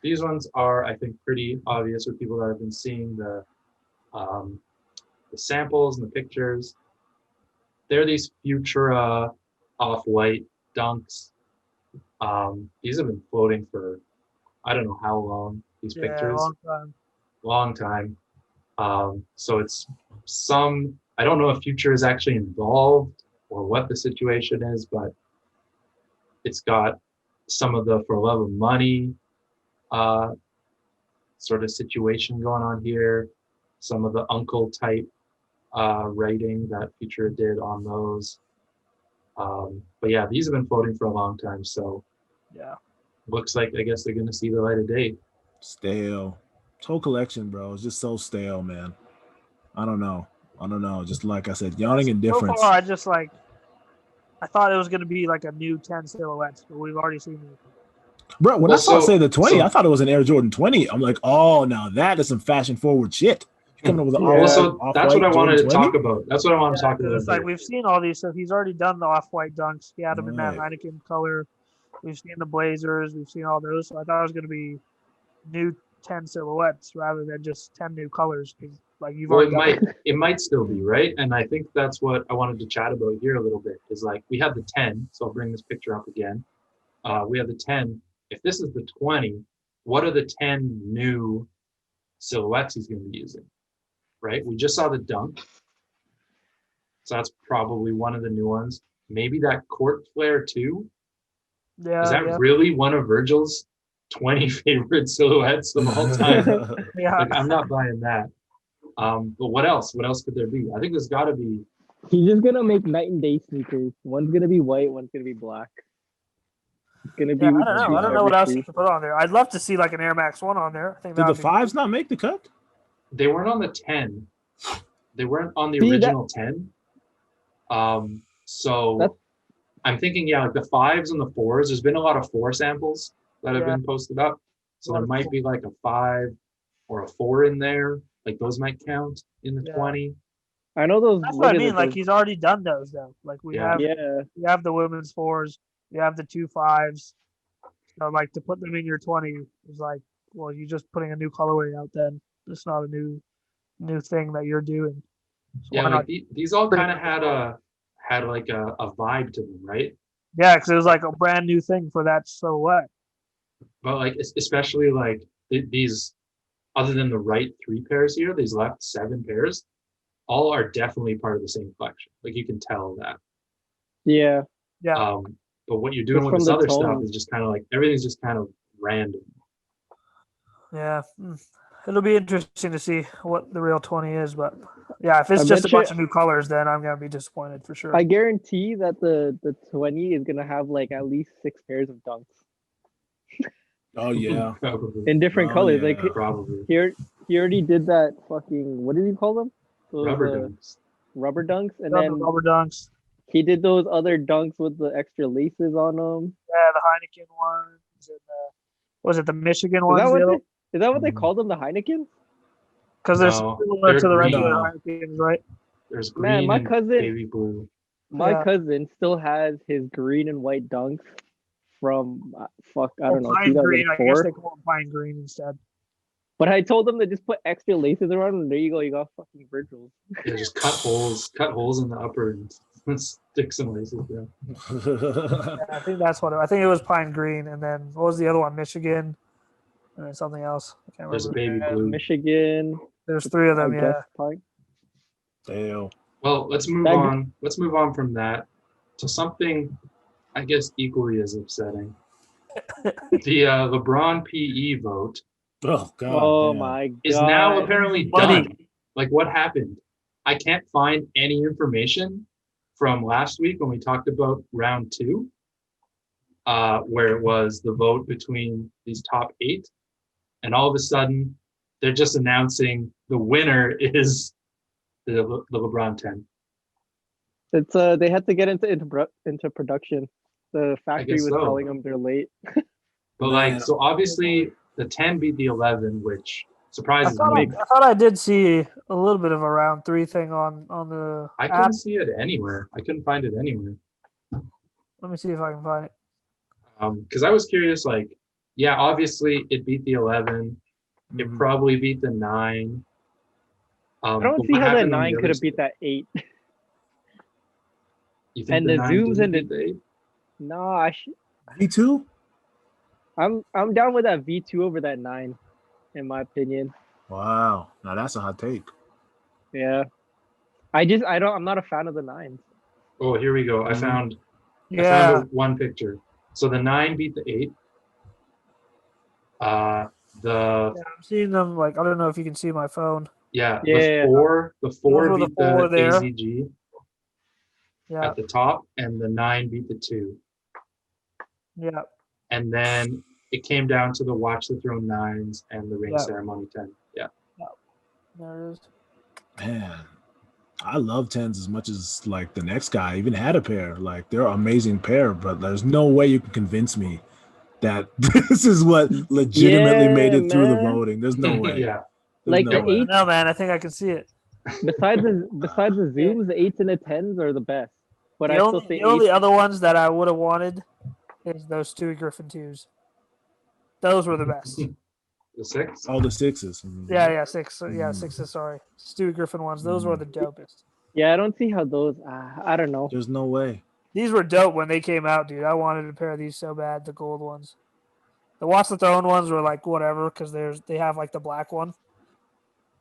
These ones are, I think, pretty obvious for people that have been seeing the samples and the pictures. They're these Futura off-white dunks. These have been floating for I don't know how long. These pictures, long time. So it's I don't know if Future is actually involved or what the situation is, but it's got some of the For Love of Money sort of situation going on here. Some of the uncle type writing that Future did on those. But yeah, these have been floating for a long time. So yeah, looks like I guess they're gonna see the light of day. Stale. This whole collection, bro, is just so stale, man. I don't know. Just like I said, yawning indifference. So far, I thought it was going to be like a new 10 silhouettes, but we've already seen it. Bro, when I saw the 20, I thought it was an Air Jordan 20. I'm like, oh, now that is some fashion forward shit. Coming up with that's what I wanted to talk about. That's what I want to talk about. It's like we've seen all these. So he's already done the off-white dunks. He had them in that Heineken color. We've seen the Blazers. We've seen all those. So I thought it was going to be new 10 silhouettes rather than just 10 new colors. Like it might still be, right? And I think that's what I wanted to chat about here a little bit. Is like we have the 10. So I'll bring this picture up again. We have the 10. If this is the 20, what are the 10 new silhouettes he's going to be using? Right? We just saw the dunk. So that's probably one of the new ones. Maybe that Court Flare 2. Yeah. Is that really one of Virgil's 20 favorite silhouettes of all time? Yeah. Like, I'm not buying that. But what else? What else could there be? I think there's got to be. He's just gonna make night and day sneakers. One's gonna be white. One's gonna be black. It's gonna be. I don't know what else to put on there. I'd love to see like an Air Max 1 on there. I think did the 5s not make the cut? They weren't on the 10. They weren't on the original 10. So I'm thinking, like the 5s and the 4s. There's been a lot of 4 samples that have been posted up. So there might be like a 5 or a 4 in there. Like those might count in the 20. I know those. That's what I mean. Like he's already done those though. Like we have the women's 4s. You have the 2 5s. So like to put them in your 20 is like, well, you're just putting a new colorway out. Then it's not a new thing that you're doing. So like these all kind of had like a vibe to them, right? Yeah, because it was like a brand new thing for that silhouette. But like especially like these, other than the right 3 pairs here, these left 7 pairs, all are definitely part of the same collection. Like you can tell that. Yeah. Yeah. But what you're doing with this other stuff is just kind of like everything's just kind of random. Yeah. It'll be interesting to see what the real 20 is, but yeah, if it's just a bunch of new colors, then I'm gonna be disappointed for sure. I guarantee that the 20 is gonna have like at least 6 pairs of dunks. Oh yeah, in different colors. Yeah, like probably. He already did that fucking. What did he call them? Those, rubber dunks, and then rubber dunks. He did those other dunks with the extra laces on them. Yeah, the Heineken one. ones and was it the Michigan Is ones? that what they called them? The Heinekens? Because they're No, similar they're to the green. regular No. Heinekens, right? There's Man, green my and cousin- baby blue. My Yeah. cousin still has his green and white dunks from I don't know, Pine green. I guess 2004. they call them pine green instead. But I told them to just put extra laces around them. There you go. You got fucking Virgils. Yeah, just cut holes in the upper and stick some laces. Yeah. Yeah, I think that's what I think it was pine green, and then what was the other one? Michigan, and then something else. I can't There's remember. baby blue. Michigan. There's three of them. I Yeah. guess pine. Damn. Well, let's move That- on. Let's move on from that to something, I guess, equally as upsetting. The LeBron PE vote Oh God. Oh damn. my god. is now apparently Buddy. done. Like, what happened? I can't find any information from last week when we talked about round 2, where it was the vote between these top 8, and all of a sudden they're just announcing the winner is the LeBron 10. It's they had to get into production. The factory guess was so. telling them they're late. But Man. so obviously the 10 beat the 11, which I surprises thought, me. I thought I did see a little bit of a round 3 thing on the I app. couldn't see it anywhere. I couldn't find it anywhere. Let me see if I can find it. Because I was curious, like, yeah, obviously it beat the 11. It Mhm. probably beat the 9. I but don't what see how that happened on the 9 other could have side? beat that 8. You think and the the 9 zooms didn't and the- beat the 8? No, V2. I'm down with that V2 over that 9, in my opinion. Wow. Now that's a hot take. Yeah. I'm not a fan of the 9s. Oh, here we go. I Mhm. found Yeah. one picture. So the 9 beat the 8. The Yeah, I'm seeing them. Like, I don't know if you can see my phone. yeah, Yeah. the 4 Those were the beat four the there. AZG Yeah. at the top, and the 9 beat the 2. Yeah. And then it came down to the Watch the Throne 9s and the Ring Yeah. Ceremony 10. Yeah. There it is. Man, I love 10s as much as like the next guy. I even had a pair. Like they're an amazing pair, but there's no way you can convince me that this is what legitimately made Yeah, it through the man. voting. There's no way. Yeah. There's Like no the way. 8, No, man, I think I can see it. besides the zooms, the 8s and the 10s are the best. But I still say The only 8. other ones that I would have wanted is those Stewie Griffin 2s. Those were the best. The 6? All the 6s. Mhm. Yeah, 6. Yeah, 6s. Sorry, Stewie Griffin ones. Those were the dopest. Yeah, I don't see how those. I don't know. There's no way. These were dope when they came out, dude. I wanted a pair of these so bad. The gold ones. The Watch the Throne ones were like whatever because they have like the black one.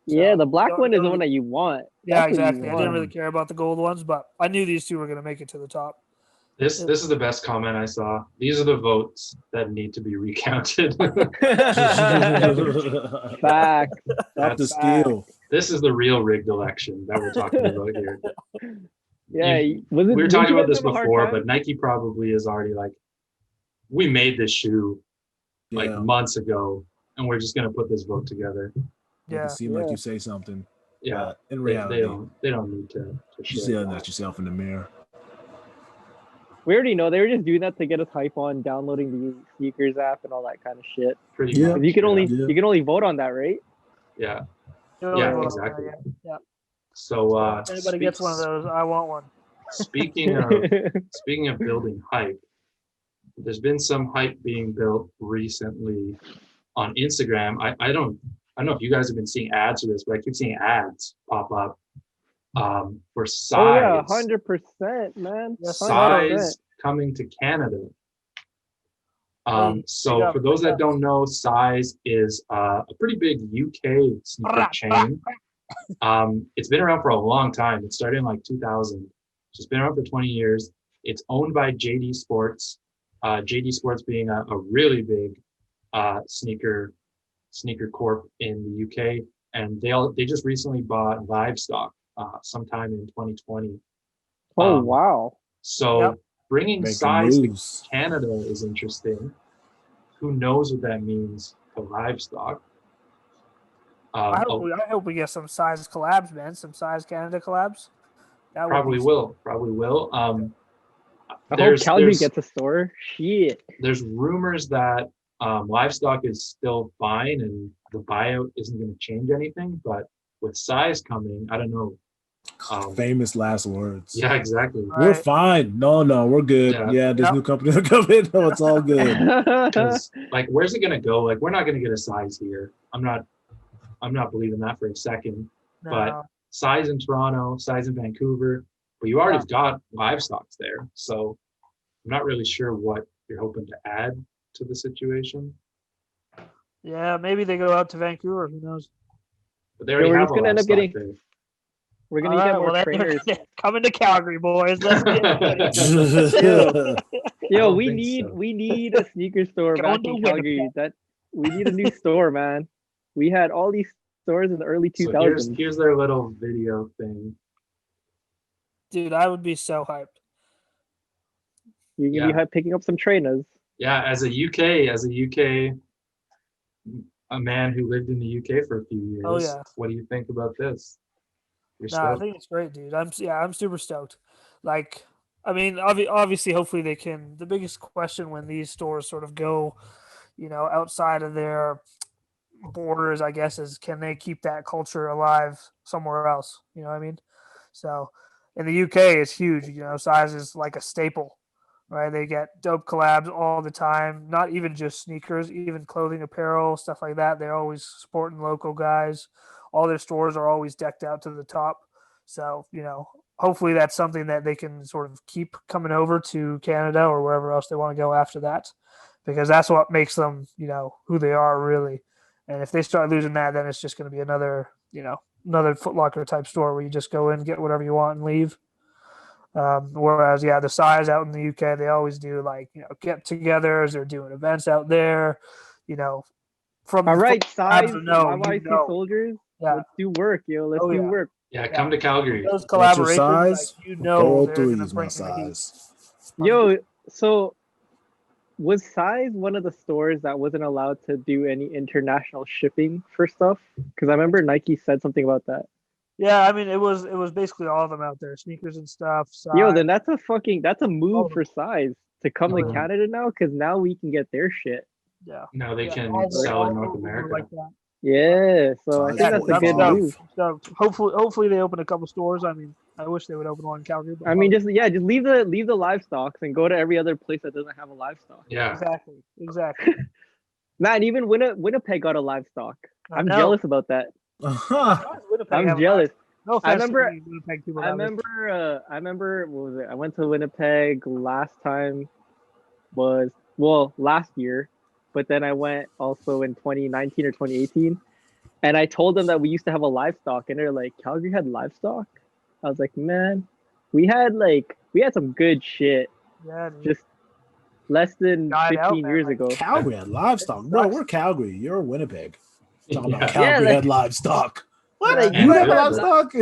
Yeah, So, the black don't- one is the don't- one that you want. Yeah, That's what you exactly. I didn't want. really care about the gold ones, but I knew these two were gonna make it to the top. This is the best comment I saw. These are the votes that need to be recounted. Fact. Stop the That's steal. This is the real rigged election that we're talking about here. Yeah, was it? We were did talking you about guys this have a hard before, time? but Nike probably is already like, we made this shoe like Yeah. months ago, and we're just gonna put this vote together. Make Yeah. it seem like Yeah. you say something. Yeah, But in they reality, they don't need to you share see that. at yourself in the mirror. We already know they were just doing that to get us hype on downloading the sneakers app and all that kind of shit. Pretty Yeah. much. 'Cause you can only Yeah. you can only vote on that, right? Yeah. Totally Yeah, vote on exactly. that, yeah. So If anybody gets one of those, I want one. speaking of building hype, there's been some hype being built recently on Instagram. I don't know if you guys have been seeing ads for this, but I keep seeing ads pop up for Oh yeah, size 100%, man. Yes, 100%. size coming to Canada. Hey, So big up, for those big that up. don't know, Size is a pretty big UK sneaker chain. It's been around for a long time. It started in like 2000. So it's been around for 20 years. It's owned by JD Sports. JD Sports being a really big sneaker corp in the UK, and they just recently bought Livestock sometime in 2020. Oh wow. So Yep. bringing Making Size to moves. Canada is interesting. Who knows what that means to Livestock? I hope we get some size collabs, man. Some size Canada collabs. That would Probably be will. I hope Calgary gets a store. Shit. There's rumors that livestock is still fine and the buyout isn't going to change anything, but with size coming, I don't know. Famous last words. Yeah, exactly. We're fine. No, we're good. Yeah, this new company will come in. No, it's all good. Like, where's it gonna go? Like, we're not gonna get a size here. I'm not believing that for a second. No. But size in Toronto, size in Vancouver, but you already got livestock there. So I'm not really sure what you're hoping to add to the situation. Yeah, maybe they go out to Vancouver. Who knows? But they already have gonna end up getting. There. We're gonna get more trainers. Coming to Calgary, boys. Let's Yo, we need a sneaker store back in Calgary. We need a new store, man. We had all these stores in the early 2000s. So here's their little video thing. Dude, I would be so hyped. You're gonna be hyped picking up some trainers. Yeah, as a UK, a man who lived in the UK for a few years. Oh yeah. What do you think about this? I think it's great, dude. I'm super stoked. Like, I mean, obviously, hopefully they can. The biggest question when these stores sort of go, outside of their borders, I guess, is can they keep that culture alive somewhere else? You know what I mean? So, in the UK, it's huge. Size is like a staple, right? They get dope collabs all the time. Not even just sneakers, even clothing, apparel, stuff like that. They're always supporting local guys. All their stores are always decked out to the top. So, hopefully that's something that they can sort of keep coming over to Canada or wherever else they want to go after that, because that's what makes them, who they are really. And if they start losing that, then it's just going to be another Foot Locker type store where you just go in, get whatever you want and leave. Whereas, the size out in the UK, they always do like, get-togethers. They're doing events out there, From all right, size, YYC Soldiers. Yeah. Let's do work, yo. Let's do work. Yeah, come to Calgary. Those collaborations, size? Like, they're going to bring size. Yo, so was Size one of the stores that wasn't allowed to do any international shipping for stuff? Because I remember Nike said something about that. Yeah, I mean, it was basically all of them out there, sneakers and stuff. Size. Yo, then that's a move for Size to come to Canada now, because now we can get their shit. Yeah. Now they can sell in North America. Like that. Yeah, so I think that's a good move. So hopefully they open a couple stores. I mean, I wish they would open one in Calgary. I mean, just leave the livestock and go to every other place that doesn't have a livestock. Yeah, exactly. Man, even Winnipeg got a livestock. I'm jealous about that. I'm jealous. No I remember. What was it? I went to Winnipeg last year. But then I went also in 2019 or 2018, and I told them that we used to have a livestock, and they're like, Calgary had livestock? I was like, man, we had some good shit. Yeah, dude. Just less than 15 years ago. Calgary had livestock. Bro, we're Calgary. You're Winnipeg. Talking about Calgary had livestock. What? You had livestock?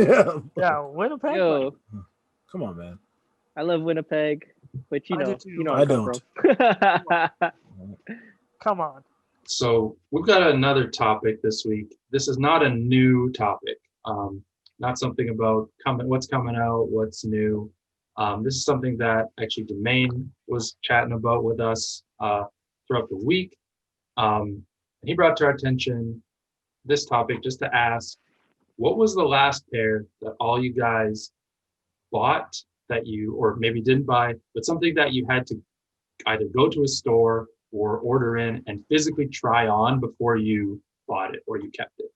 Yeah, Winnipeg. Yo, come on, man. I love Winnipeg, but I don't. Come on. So we've got another topic this week. This is not a new topic. Not something about what's coming out, what's new. This is something that actually Jamaine was chatting about with us throughout the week. And he brought to our attention this topic just to ask, what was the last pair that all you guys bought that you, or maybe didn't buy, but something that you had to either go to a store or order in and physically try on before you bought it or you kept it?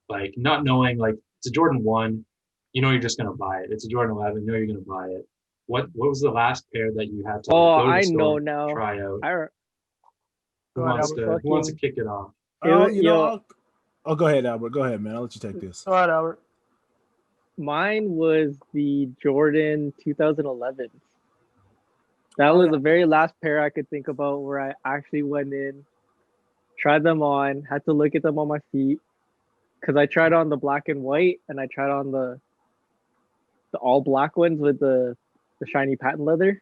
Like, not knowing, like, it's a Jordan 1, you're just going to buy it. It's a Jordan 11, you know you're going to buy it. What was the last pair that you had to go to the store, know now. Try out? Who who wants to kick it off? Go ahead, Albert. Go ahead, man. I'll let you take this. Go ahead, Albert. Mine was the Jordan 2011. That was the very last pair I could think about where I actually went in, tried them on, had to look at them on my feet, because I tried on the black and white, and I tried on the all black ones with the shiny patent leather.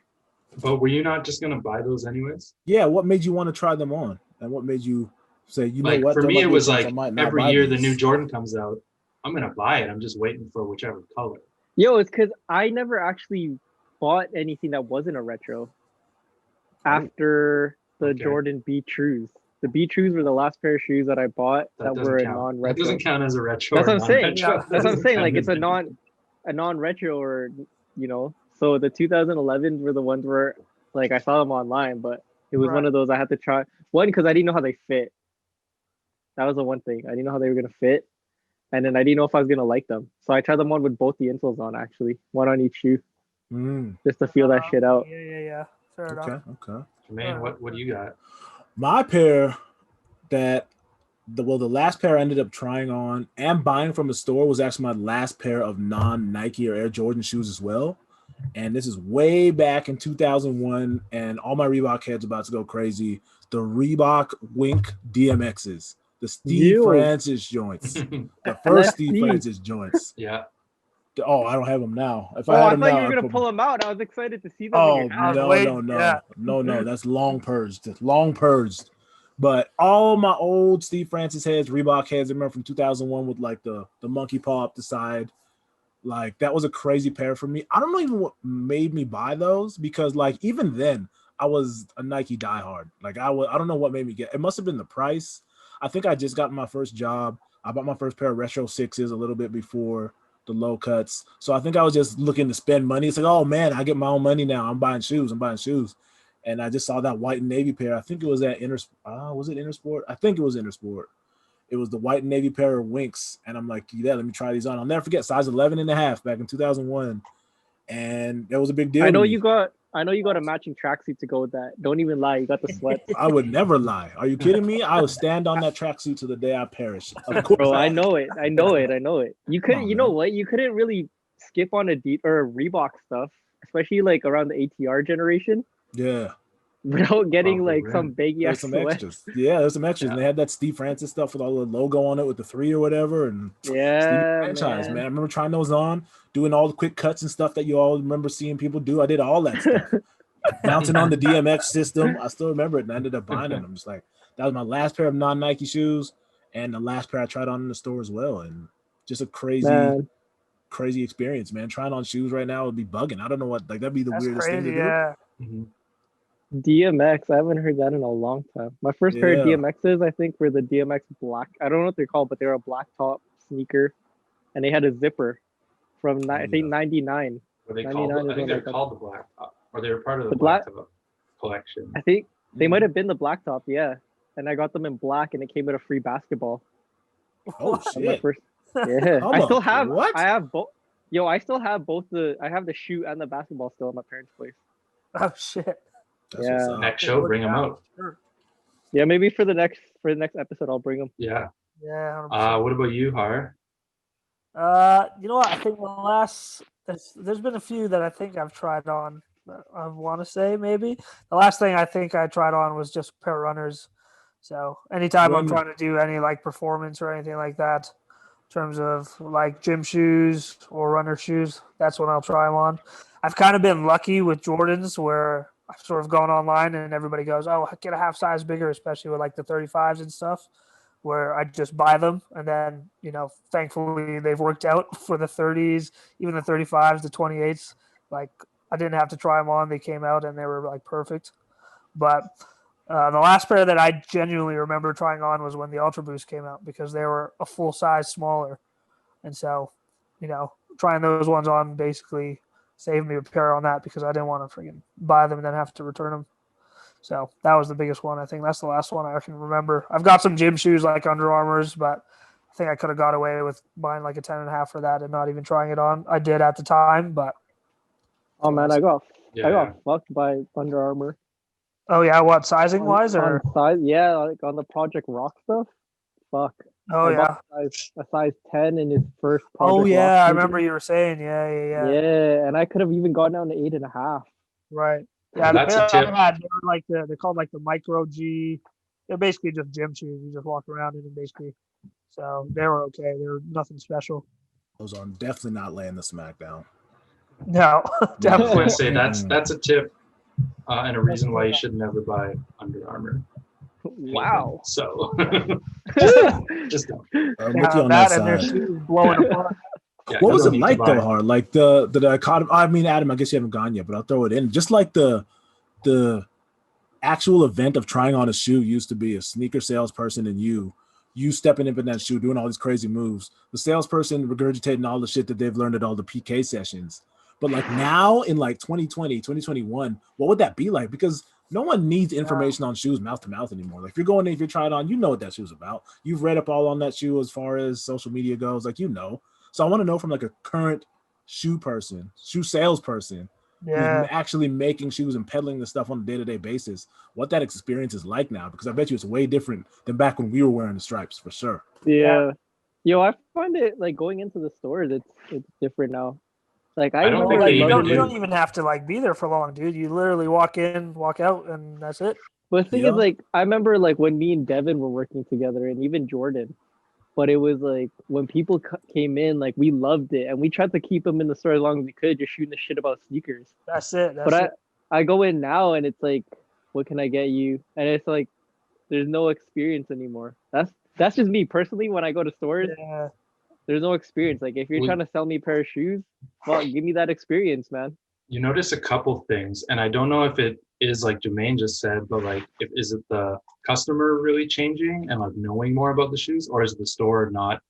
But were you not just going to buy those anyways? Yeah, what made you want to try them on? And what made you say, know what? For me, it was like every year the new Jordan comes out, I'm going to buy it. I'm just waiting for whichever color. Yo, it's because I never actually bought anything that wasn't a retro after the Jordan B Trues. The B Trues were the last pair of shoes that I bought that were a non-retro. That doesn't count as a retro. That's what I'm saying. Yeah. That's what I'm saying. Like it's a non-retro, or So the 2011s were the ones where like I saw them online, but it was one of those I had to try. One, because I didn't know how they fit. That was the one thing. I didn't know how they were gonna fit, and then I didn't know if I was gonna like them. So I tried them on with both the insoles on, actually, one on each shoe, just to feel that shit out. Yeah. Fair enough. Okay. Jamaine, what do you got? My pair the last pair I ended up trying on and buying from a store was actually my last pair of non-Nike or Air Jordan shoes as well. And this is way back in 2001, and all my Reebok heads about to go crazy. The Reebok Wink DMXs, the Steve Francis joints, the first Steve Francis joints. Yeah. Oh, I don't have them now. If I had them thought now, you were gonna pull them out. I was excited to see them. Oh no! That's long purged. But all my old Steve Francis heads, Reebok heads, I remember from 2001 with like the monkey paw up the side. Like that was a crazy pair for me. I don't know even what made me buy those, because like even then I was a Nike diehard. Like I don't know what made me get. It must have been the price. I think I just got my first job. I bought my first pair of Retro 6s a little bit before the low cuts. So I think I was just looking to spend money. It's like, oh man, I get my own money now. I'm buying shoes. And I just saw that white and navy pair. I think it was at was it Intersport? I think it was Intersport. It was the white and navy pair of Winks. And I'm like, yeah, let me try these on. I'll never forget, size 11.5 back in 2001. And that was a big deal. I know you got a matching tracksuit to go with that. Don't even lie. You got the sweats. I would never lie. Are you kidding me? I would stand on that tracksuit to the day I perish. Of course. Bro, I know it. You couldn't, you know what? You couldn't really skip on Reebok stuff, especially like around the ATR generation. Yeah. Without getting like some baggy ass extras. Yeah, there's some extras. Yeah. And they had that Steve Francis stuff with all the logo on it with the 3 or whatever. And franchise, man. I remember trying those on, doing all the quick cuts and stuff that you all remember seeing people do. I did all that stuff. Bouncing on the DMX system. I still remember it, and I ended up buying them. I'm just like, that was my last pair of non-Nike shoes and the last pair I tried on in the store as well. And just a crazy experience, man. Trying on shoes right now would be bugging. I don't know what, like, that'd be the weirdest thing to do. Yeah. Mm-hmm. DMX, I haven't heard that in a long time. My first pair of DMXs, I think, were the DMX Black. I don't know what they're called, but they were a black top sneaker, and they had a zipper from I think 99. Were they called? I think they're called the Black Top, or they were part of the Black Top collection. I think they might have been the Black Top, yeah. And I got them in black, and it came with a free basketball. Oh shit! I still have. What? I have both. Yo, I still have both I have the shoe and the basketball still at my parents' place. Oh shit! Next show, bring them out. Sure. Yeah, maybe for the next episode, I'll bring them. Yeah. Yeah. What about you, Har? You know what? I think there's been a few that I think I've tried on. I want to say maybe the last thing I think I tried on was just a pair of runners. So anytime I'm trying to do any like performance or anything like that, in terms of like gym shoes or runner shoes, that's when I'll try them on. I've kind of been lucky with Jordans where I've sort of gone online and everybody goes, oh, get a half size bigger, especially with like the 35s and stuff, where I just buy them. And then, thankfully they've worked out for the 30s, even the 35s, the 28s. Like I didn't have to try them on. They came out and they were like perfect. But the last pair that I genuinely remember trying on was when the Ultra Boost came out, because they were a full size smaller. And so, trying those ones on basically saved me a pair on that, because I didn't want to freaking buy them and then have to return them. So that was the biggest one. I think that's the last one I can remember. I've got some gym shoes like Under Armour's, but I think I could have got away with buying like a 10.5 for that and not even trying it on. I did at the time, but I got fucked by Under Armour. Oh yeah, what, sizing wise or size? Yeah, like on the Project Rock stuff. Fuck. Oh yeah, a size 10 in his first Project Oh yeah, Rock I remember you were saying Yeah, and I could have even gone down to 8.5. Right. Yeah, that's a tip. They're called like the Micro G. They're basically just gym shoes. You just walk around in them basically. So they were okay. They were nothing special. Those are definitely not laying the smack down. No, definitely. I would say that's a tip and a reason why you should never buy Under Armour. Wow. So just don't. I'm with you on that and their side. shoes blowing apart. Yeah, What you was don't it need to like buy. though, Hard? Like the dichotomy. I mean, Adam, I guess you haven't gone yet, but I'll throw it in. Just like the actual event of trying on a shoe used to be a sneaker salesperson and you stepping in that shoe, doing all these crazy moves. The salesperson regurgitating all the shit that they've learned at all the PK sessions. But like now in like 2020, 2021, what would that be like? Because no one needs information on shoes mouth to mouth anymore. Like if you're going in, if you're trying on, you know what that shoe's about. You've read up all on that shoe as far as social media goes. Like, you know. So I want to know from like a current shoe salesperson who's actually making shoes and peddling the stuff on a day-to-day basis, what that experience is like now, because I bet you it's way different than back when we were wearing the stripes, for sure. Yeah. Yo, I find it like going into the stores, it's different now. Like I don't think like, they you even don't even have to like be there for long, dude. You literally walk in, walk out, and that's it. But the thing is, like, I remember like when me and Devin were working together, and even Jordan. But it was like when people came in, like we loved it, and we tried to keep them in the store as long as we could, just shooting the shit about sneakers. That's it. I go in now, and it's like, what can I get you? And it's like, there's no experience anymore. That's just me personally. When I go to stores, there's no experience. Like if you're trying to sell me a pair of shoes, well, give me that experience, man. You notice a couple things, and I don't know if it is like Jamaine just said, but like, is it the customer really changing and like knowing more about the shoes, or is the store not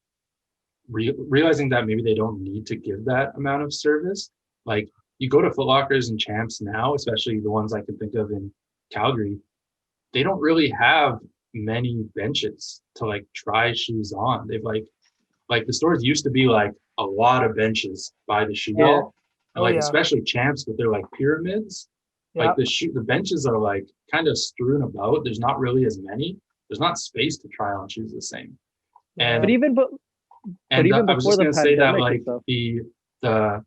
realizing that maybe they don't need to give that amount of service? Like you go to Foot Lockers and Champs now, especially the ones I can think of in Calgary, they don't really have many benches to like try shoes on. They've like the stores used to be like a lot of benches by the shoe wall. And especially Champs with their like pyramids, like the benches are like kind of strewn about. There's not really as many. There's not space to try on shoes the same. And even I was just gonna say that like the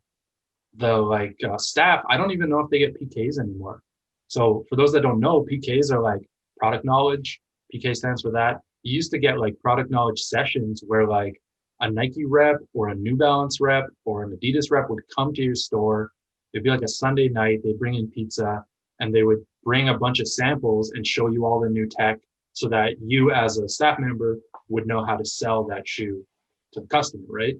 like staff, I don't even know if they get PKs anymore. So for those that don't know, PKs are like product knowledge. PK stands for that. You used to get like product knowledge sessions where like a Nike rep or a New Balance rep or an Adidas rep would come to your store. It'd be like a Sunday night. They'd bring in pizza and they would bring a bunch of samples and show you all the new tech so that you as a staff member would know how to sell that shoe to the customer, right?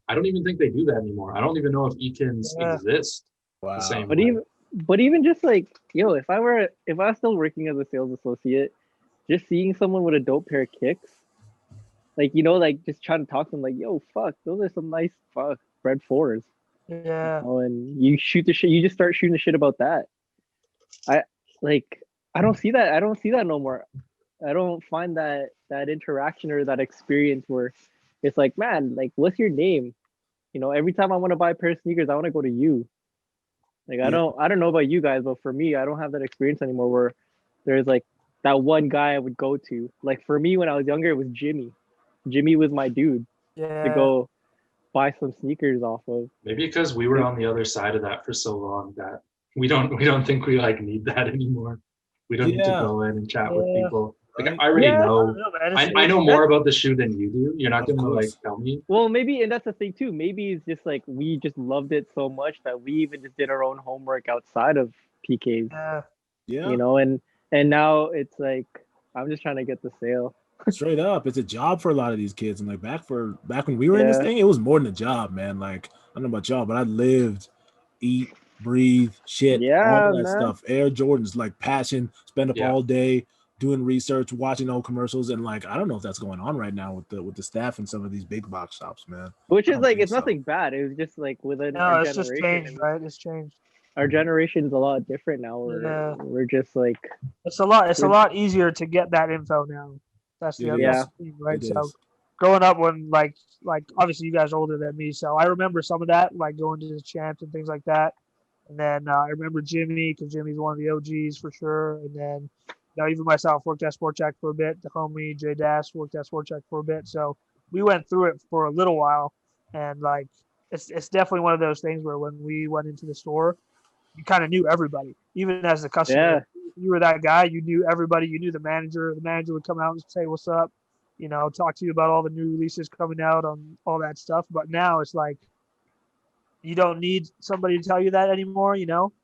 I don't even think they do that anymore. I don't even know if Ekins exist the same way. But even just like, yo, if I was still working as a sales associate, just seeing someone with a dope pair of kicks, like, you know, like just trying to talk to them like, yo, fuck, those are some nice Red 4s. Yeah. Oh, and you shoot the shit, you just start shooting the shit about that. I don't see that. I don't see that no more. I don't find that interaction or that experience where it's like, man, like, what's your name? You know, every time I want to buy a pair of sneakers, I want to go to you. Like, I don't know about you guys, but for me, I don't have that experience anymore where there's like that one guy I would go to. Like for me, when I was younger, it was Jimmy. Jimmy was my dude to go buy some sneakers off of. Maybe because we were on the other side of that for so long that we don't think we like need that anymore. We don't need to go in and chat with people. Like I already know. I know more about the shoe than you do. You're not gonna like tell me. Well, maybe, and that's the thing too. Maybe it's just like we just loved it so much that we even just did our own homework outside of PKs. Yeah. You know, and now it's like I'm just trying to get the sale. Straight up, it's a job for a lot of these kids. And like back when we were in this thing, it was more than a job, man. Like I don't know about y'all, but I lived, eat, breathe, shit, all that stuff. Air Jordans, like passion, spend up all day doing research, watching old commercials, and like I don't know if that's going on right now with the staff in some of these big box shops, man. Which is like it's nothing bad. It was just like within our it's generation. Just changed, right? It's changed. Our generation is a lot different now. We're just like it's a lot easier to get that info now. That's the other thing, right? So growing up when like obviously you guys are older than me, so I remember some of that, like going to the Champs and things like that. And then I remember Jimmy, because Jimmy's one of the OGs for sure. And then even myself worked at Sport Check for a bit. The homie Jay Dash worked at Sport Check for a bit. So we went through it for a little while, and like it's definitely one of those things where when we went into the store, you kind of knew everybody, even as the customer. Yeah. You were that guy. You knew everybody. You knew the manager. The manager would come out and say, "What's up?" Talk to you about all the new releases coming out on all that stuff. But now it's like you don't need somebody to tell you that anymore.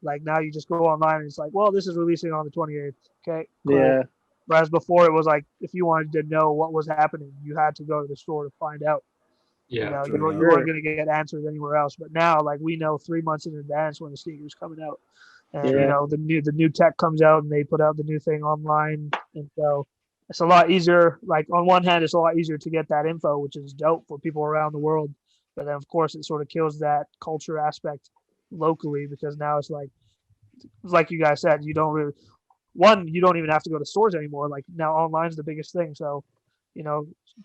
Like now you just go online and it's like, well, this is releasing on the 28th. Okay. Cool. Yeah. Whereas before it was like if you wanted to know what was happening, you had to go to the store to find out. Yeah, you weren't going to get answers anywhere else. But now, like, we know 3 months in advance when the sneaker's coming out, and the new tech comes out, and they put out the new thing online, and so it's a lot easier. Like, on one hand, it's a lot easier to get that info, which is dope for people around the world. But then, of course, it sort of kills that culture aspect locally, because now it's like you guys said, you don't even have to go to stores anymore. Like, now online's the biggest thing. So,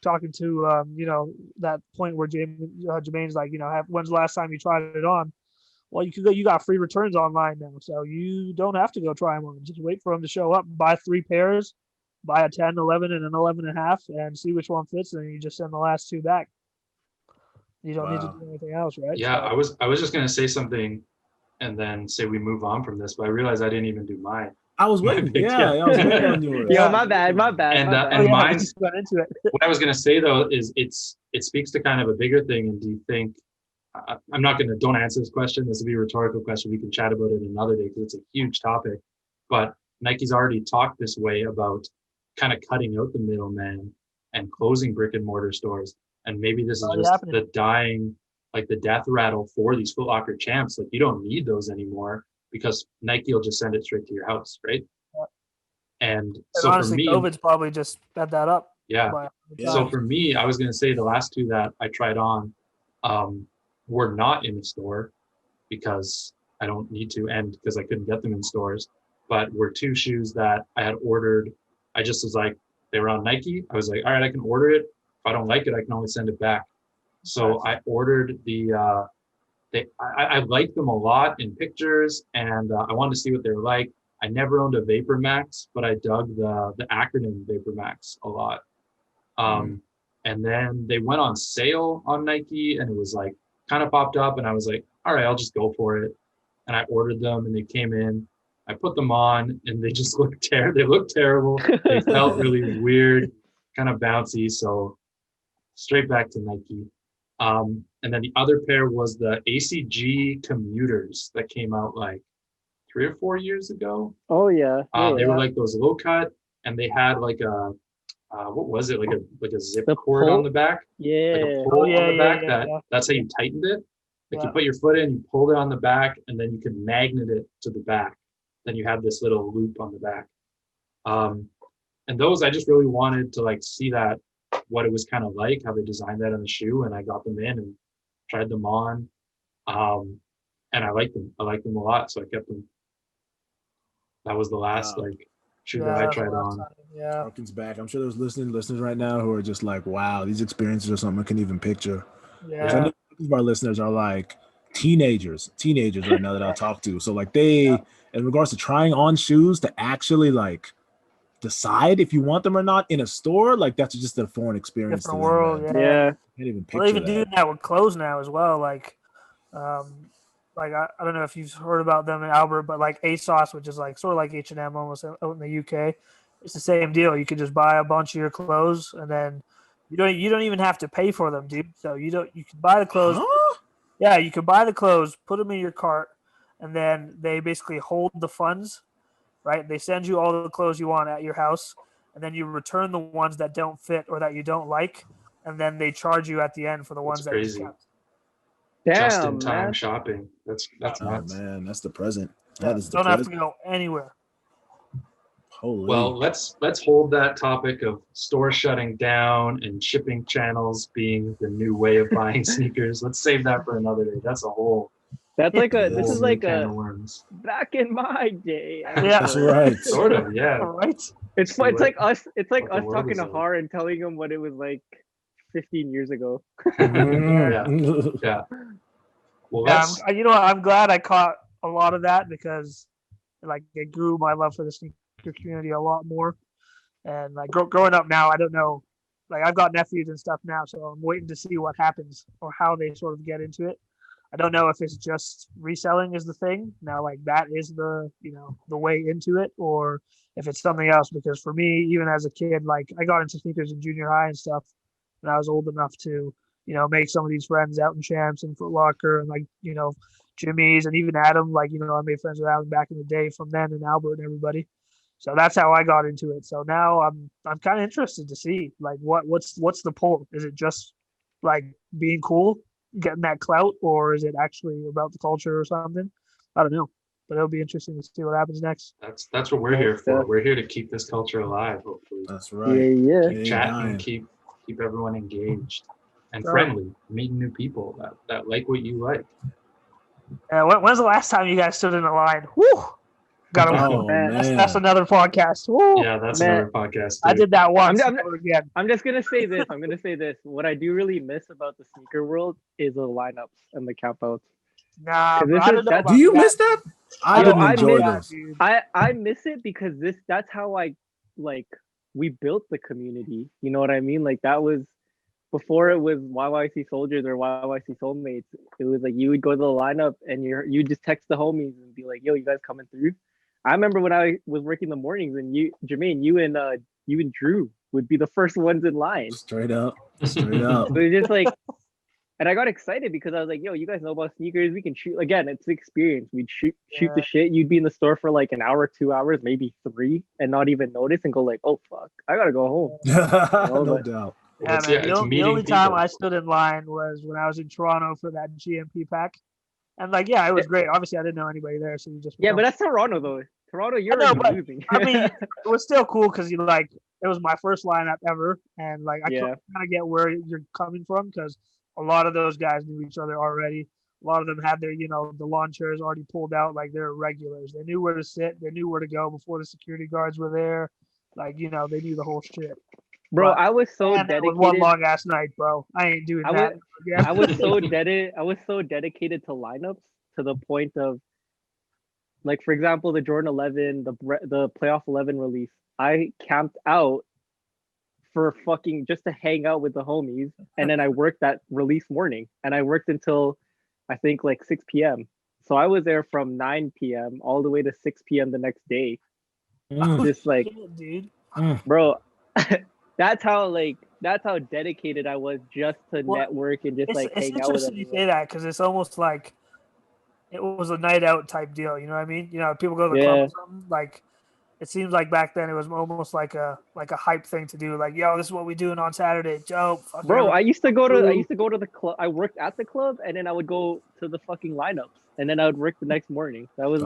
talking to that point where Jamaine's like, when's the last time you tried it on? Well, you got free returns online now, so you don't have to go try them on. Just wait for them to show up, buy 3 pairs, buy a 10, 11, and an 11.5, and see which one fits, and you just send the last 2 back. You don't need to do anything else, right? Yeah, so, I was just gonna say something and then say we move on from this, but I realized I didn't even do mine. I was waiting. Yeah, I was waiting on yours. Yeah, my bad. And mine. Just went into it. What I was gonna say though is it speaks to kind of a bigger thing. And do you think? I'm not gonna. Don't answer this question. This will be a rhetorical question. We can chat about it another day because it's a huge topic. But Nike's already talked this way about kind of cutting out the middleman and closing brick and mortar stores. And maybe this is just the dying, like the death rattle for these Foot Locker champs. Like, you don't need those anymore because Nike will just send it straight to your house, right? Yeah. And so honestly, for me, COVID's probably just sped that up. Yeah. So for me, I was going to say the last 2 that I tried on were not in the store because I don't need to, and because I couldn't get them in stores, but were 2 shoes that I had ordered. I just was like, they were on Nike. I was like, all right, I can order it. If I don't like it, I can always send it back. So I ordered I liked them a lot in pictures, and I wanted to see what they were like. I never owned a Vapor Max, but I dug the acronym Vapor Max a lot. And then they went on sale on Nike, and it was like kind of popped up, and I was like, all right, I'll just go for it. And I ordered them, and they came in. I put them on, and they just looked They looked terrible. They felt really weird, kind of bouncy. So straight back to Nike. And then the other pair was the ACG Commuters that came out like 3 or 4 years ago. Oh yeah. They were like those low cut, and they had like a what was it, like a zip cord on the back? Yeah. Like a pull on the back. That's how you tightened it. Like you put your foot in, you pulled it on the back, and then you could magnet it to the back. Then you have this little loop on the back. And those, I just really wanted to like see that, what it was kind of like, how they designed that on the shoe, and I got them in and tried them on. And I liked them. I liked them a lot, so I kept them. That was the last shoe that I tried on. Yeah. Harkins back. I'm sure there's listeners right now who are just like, wow, these experiences are something I couldn't even picture. Yeah. I know some of our listeners are like teenagers right now that I talk to. So like in regards to trying on shoes, to actually like decide if you want them or not in a store, like that's just a foreign experience. Different world, yeah. Yeah. Can't even picture Well, they even that. do that with clothes now as well. Like I don't know if you've heard about them in Albert, but like ASOS, which is like sort of like H&M almost out in the UK, it's the same deal. You can just buy a bunch of your clothes, and then you don't even have to pay for them, dude. So you can buy the clothes. Huh? Yeah, you can buy the clothes, put them in your cart, and then they basically hold the funds, right? They send you all the clothes you want at your house, and then you return the ones that don't fit or that you don't like, and then they charge you at the end for the ones that you kept. Damn, just in time shopping. That's nuts. Oh man, that's the present. That is the present. Have to go anywhere. Holy. Well, let's hold that topic of stores shutting down and shipping channels being the new way of buying sneakers. Let's save that for another day. That's a whole. That's like a. This is like can a. of worms. Back in my day. Yeah, that's right. Sort of, yeah. All right. It's like us. It's like us world talking is to like. Har and telling him what it was like 15 years ago. Yeah. Well, I'm glad I caught a lot of that, because like it grew my love for the sneaker community a lot more. And like growing up now, I don't know, like I've got nephews and stuff now, so I'm waiting to see what happens or how they sort of get into it. I don't know if it's just reselling is the thing now, like that is the way into it, or if it's something else. Because for me, even as a kid, like I got into sneakers in junior high and stuff, and I was old enough to make some of these friends out in Champs and Foot Locker and like Jimmy's, and even Adam. Like I made friends with Adam back in the day from then, and Albert and everybody. So that's how I got into it. So now I'm kind of interested to see like what's the pull. Is it just like being cool, getting that clout, or is it actually about the culture or something? I don't know, but it'll be interesting to see what happens next. That's what we're here for. We're here to keep this culture alive. Hopefully, that's right. Yeah. Keep chatting, keep everyone engaged and friendly, meeting new people that like what you like. When's the last time you guys stood in a line? Woo! Got to. Oh, man. That's another podcast. Woo! Yeah, that's another podcast. Too. I did that once. I'm just gonna say this. What I do really miss about the sneaker world is the lineups and the campouts. Nah, bro, I don't know do you miss that? I didn't enjoy those. I miss it because that's how we built the community. You know what I mean? Like that was before it was YYC Soldiers or YYC Soulmates. It was like you would go to the lineup and you just text the homies and be like, "Yo, you guys coming through?" I remember when I was working the mornings and Jamaine, you and Drew would be the first ones in line. Straight up. So it was just like, and I got excited because I was like, "Yo, you guys know about sneakers? We can shoot again. It's the experience. We'd shoot the shit. You'd be in the store for like an hour, 2 hours, maybe 3, and not even notice and go like, "Oh fuck, I gotta go home." No doubt. Yeah, man. The only time I stood in line was when I was in Toronto for that GMP pack. And like, yeah, it was great. Obviously, I didn't know anybody there, so you just but that's Toronto though. Toronto, you're losing. I mean, it was still cool because it was my first lineup ever, and like I kind of get where you're coming from because a lot of those guys knew each other already. A lot of them had their, the lawn chairs already pulled out, like they're regulars. They knew where to sit, they knew where to go before the security guards were there. Like, they knew the whole shit. Bro, I was so dedicated. It was one long ass night, bro. I ain't doing that. I was so dedicated to lineups to the point of, like, for example, the Jordan 11, the playoff 11 release. I camped out for fucking just to hang out with the homies, and then I worked that release morning, and I worked until I think like 6 p.m. So I was there from 9 p.m. all the way to 6 p.m. the next day. Just like, dude, bro. That's how dedicated I was just to network and just hang out with them. It's interesting you say that because it's almost like it was a night out type deal. You know what I mean? People go to the club or something. Like it seems like back then it was almost like a hype thing to do. Like, yo, this is what we doing on Saturday. Dope. Bro, I used to go to the club. I worked at the club and then I would go to the fucking lineups. And then I would work the next morning. That was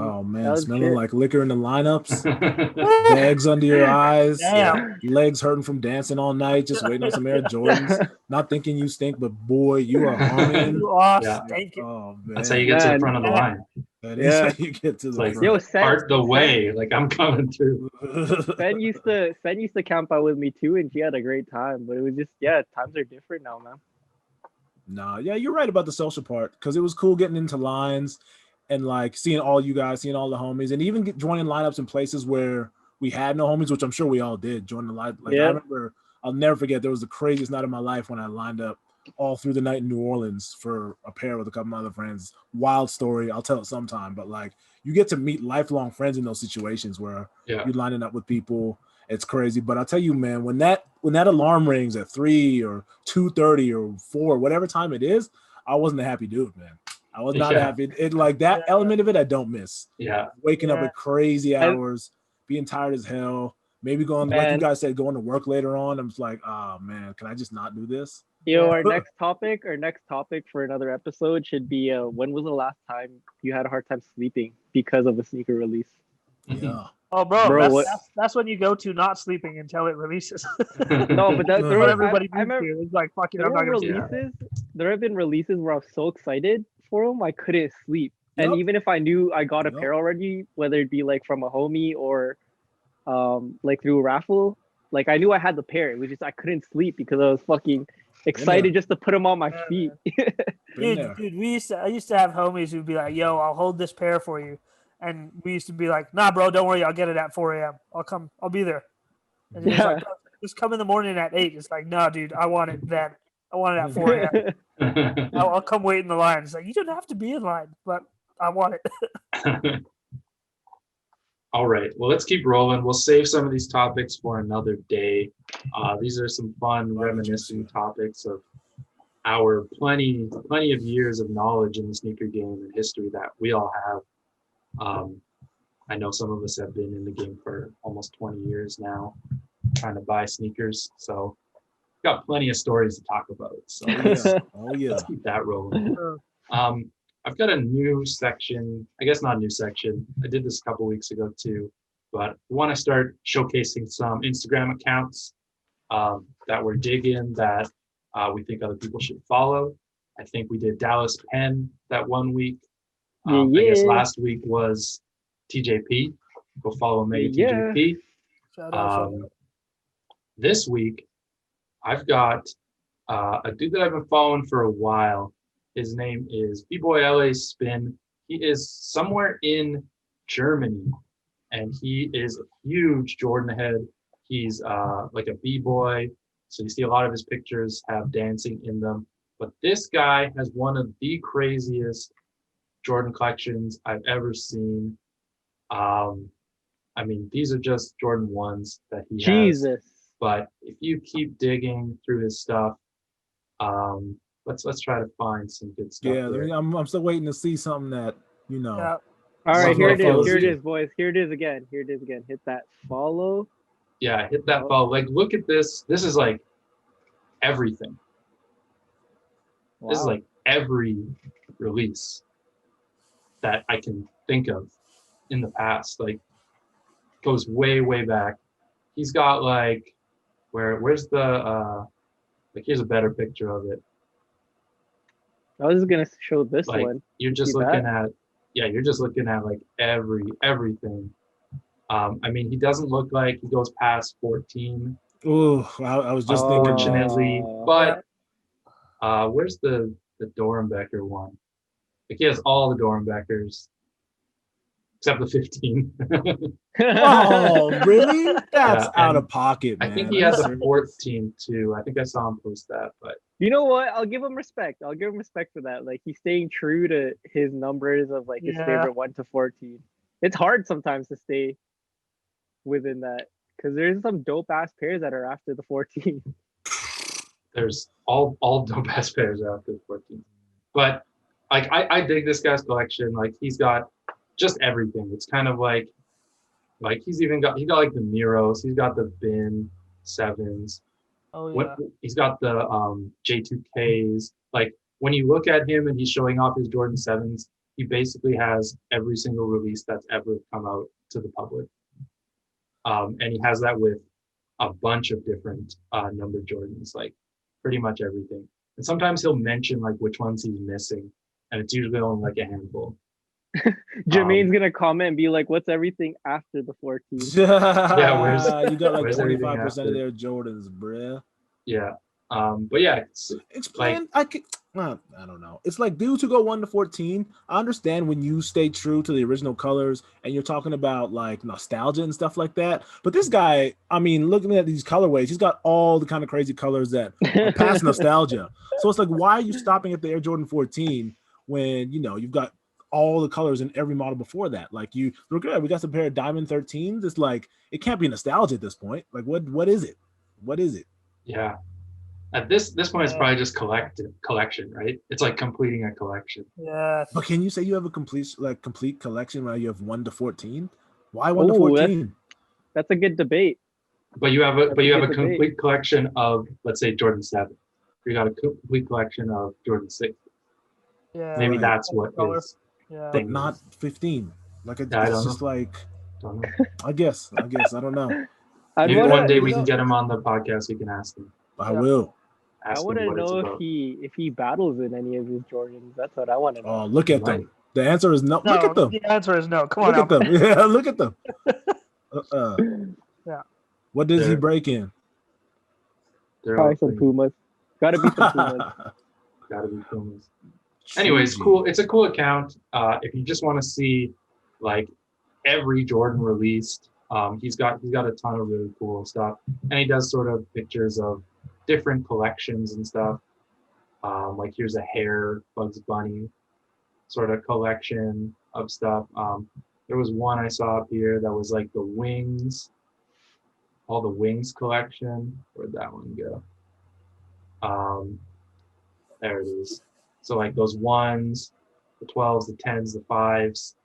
smelling like liquor in the lineups, bags under your eyes, legs hurting from dancing all night, just waiting on some Air Jordans. Not thinking you stink, but boy, you are humming. You are stinking. Oh man, that's how you get to the front of the line. That is how you get to the front. Part the way, like I'm coming through. Sen used to camp out with me too, and she had a great time. But it was just times are different now, man. No, yeah, you're right about the social part because it was cool getting into lines and like seeing all you guys, seeing all the homies, and even joining lineups in places where we had no homies, which I'm sure we all did. Join the line. Like I remember, I'll never forget. There was the craziest night of my life when I lined up all through the night in New Orleans for a pair with a couple of other friends. Wild story. I'll tell it sometime. But like, you get to meet lifelong friends in those situations where you're lining up with people. It's crazy. But I'll tell you, man, when that alarm rings at 3 or 2:30 or 4, whatever time it is, I wasn't a happy dude, man. I was not happy. It like that element of it, I don't miss. Yeah. Waking up at crazy hours, being tired as hell, maybe going, like you guys said, going to work later on. I'm just like, oh man, can I just not do this? Our next topic for another episode should be when was the last time you had a hard time sleeping because of a sneaker release? Yeah. Oh, bro, that's when you go to not sleeping until it releases. No, but that's what everybody I remember, it's like, fucking, there have been releases where I was so excited for them, I couldn't sleep. Yep. And even if I knew I got a pair already, whether it be like from a homie or like through a raffle, like I knew I had the pair. It was just I couldn't sleep because I was fucking excited just to put them on my feet. Dude, I used to have homies who'd be like, yo, I'll hold this pair for you. And we used to be like, nah, bro, don't worry. I'll get it at 4 a.m. I'll be there. And he's like, just come in the morning at 8. It's like, no, dude, I want it then. I want it at 4 a.m. I'll come wait in the line. It's like, you don't have to be in line, but I want it. All right. Well, let's keep rolling. We'll save some of these topics for another day. These are some fun, reminiscing topics of our plenty of years of knowledge in the sneaker game and history that we all have. I know some of us have been in the game for almost 20 years now, trying to buy sneakers. So got plenty of stories to talk about. So Oh yeah. let's keep that rolling. I've got a new section. I guess not a new section. I did this a couple weeks ago too, but we want to start showcasing some Instagram accounts that we're digging that we think other people should follow. I think we did Dallas Penn that one week. I guess last week was TJP. Go follow Mega TJP. Shout out. This week, I've got a dude that I've been following for a while. His name is B-Boy LA Spin. He is somewhere in Germany, and he is a huge Jordan head. He's like a B-boy, so you see a lot of his pictures have dancing in them. But this guy has one of the craziest Jordan collections I've ever seen. I mean, these are just Jordan 1s that he has. But if you keep digging through his stuff, let's try to find some good stuff. Yeah, I'm still waiting to see something that, you know. Yeah. All right, here it is. Here it is, boys. Here it is again. Here it is again. Hit that follow. Yeah, hit that follow. Like, look at this. This is like everything. Wow. This is like every release that I can think of in the past. Like, goes way, way back. He's got like, where's the, like, here's a better picture of it. I was gonna show this like, one. You're just looking at, you're just looking at like everything. I mean, he doesn't look like he goes past 14. Oh, I was just thinking. Unfortunately, but where's the Dorenbecker one? Like, he has all the Dorenbeckers except the 15. Oh, really? That's out of pocket, man. I think he has a 14 too. I think I saw him post that, but you know what? I'll give him respect. I'll give him respect for that. Like, he's staying true to his numbers of like his favorite 1 to 14. It's hard sometimes to stay within that because there's some dope ass pairs that are after the 14. There's all dope ass pairs after the 14. But like, I dig this guy's collection. Like, he's got just everything. It's kind of like he's got like the Miros, he's got the Bin 7s. Oh yeah. He's got the J2Ks. Like, when you look at him and he's showing off his Jordan 7s, he basically has every single release that's ever come out to the public. And he has that with a bunch of different numbered Jordans, like pretty much everything. And sometimes he'll mention like which ones he's missing, and it's usually only like a handful. Jamaine's gonna comment and be like, "What's everything after the 14?" Yeah, where's you got like 25% of their Jordans, bruh. Yeah, but yeah, explain. Like, I don't know. It's like dudes who go 1 to 14. I understand when you stay true to the original colors and you're talking about like nostalgia and stuff like that. But this guy, I mean, looking at these colorways, he's got all the kind of crazy colors that are past nostalgia. So it's like, why are you stopping at the Air Jordan 14 when you know you've got all the colors in every model before that? Like, we're good. We got some pair of Diamond 13s. It's like, it can't be nostalgia at this point. Like, what is it? What is it? Yeah. At this point, it's probably just collection, right? It's like completing a collection. Yeah. But can you say you have a complete collection while you have 1 to 14? Why 1 to 14? That's a good debate. But you have a complete collection of, let's say, Jordan 7. You got a complete collection of Jordan 6. Yeah. Maybe that's what is. Yeah. But not 15. Like, it's just know. Like, don't know. I guess. I don't know. Maybe one day we can get him on the podcast. We can ask him. I will. I want to know if he battles in any of his Jordans. That's what I want to know. Oh, look at them. The answer is no. Look at them. The answer is no. Come on. Look at them. Yeah, look at them. Yeah. What does he break in? Probably some Pumas. Gotta be some Pumas. Gotta be Pumas. Anyways, cool. It's a cool account. If you just want to see like every Jordan released, he's got a ton of really cool stuff, and he does sort of pictures of different collections and stuff. Like, here's a hair Bugs Bunny sort of collection of stuff. There was one I saw up here that was like the Wings, all the Wings collection. Where'd that one go? There it is. So like those 1s, the 12s, the 10s, the 5s.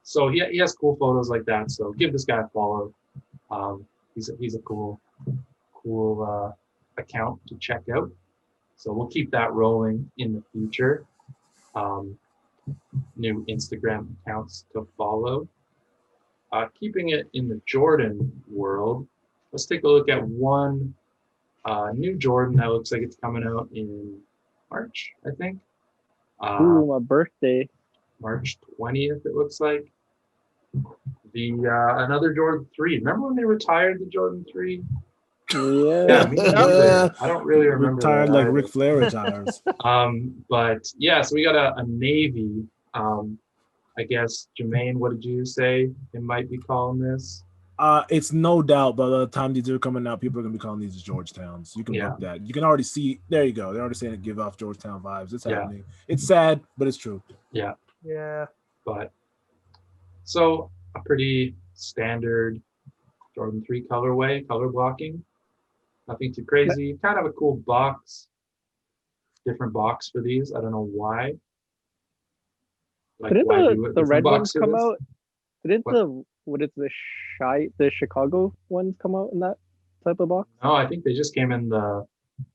So he has cool photos like that. So give this guy a follow. He's a cool account to check out. So we'll keep that rolling in the future. New Instagram accounts to follow. Keeping it in the Jordan world, let's take a look at one new Jordan that looks like it's coming out in March, I think. Ooh, my birthday. March 20th, it looks like. Another Jordan 3. Remember when they retired the Jordan 3? Yeah. Me neither. I don't really remember. Retired that like either. Ric Flair retires. But yeah, so we got a navy. I guess, Jamaine, what did you say they might be calling this? It's no doubt by the time these are coming out, people are gonna be calling these Georgetowns. You can book that. You can already see. There you go. They're already saying it give off Georgetown vibes. It's happening. It's sad, but it's true. Yeah. Yeah. But so a pretty standard Jordan 3 colorway, color blocking. Nothing too crazy. Kind of a cool box. Different box for these. I don't know why. Like, Didn't why do the red ones for come this? out? Didn't the Chicago ones come out in that type of box? No, I think they just came in the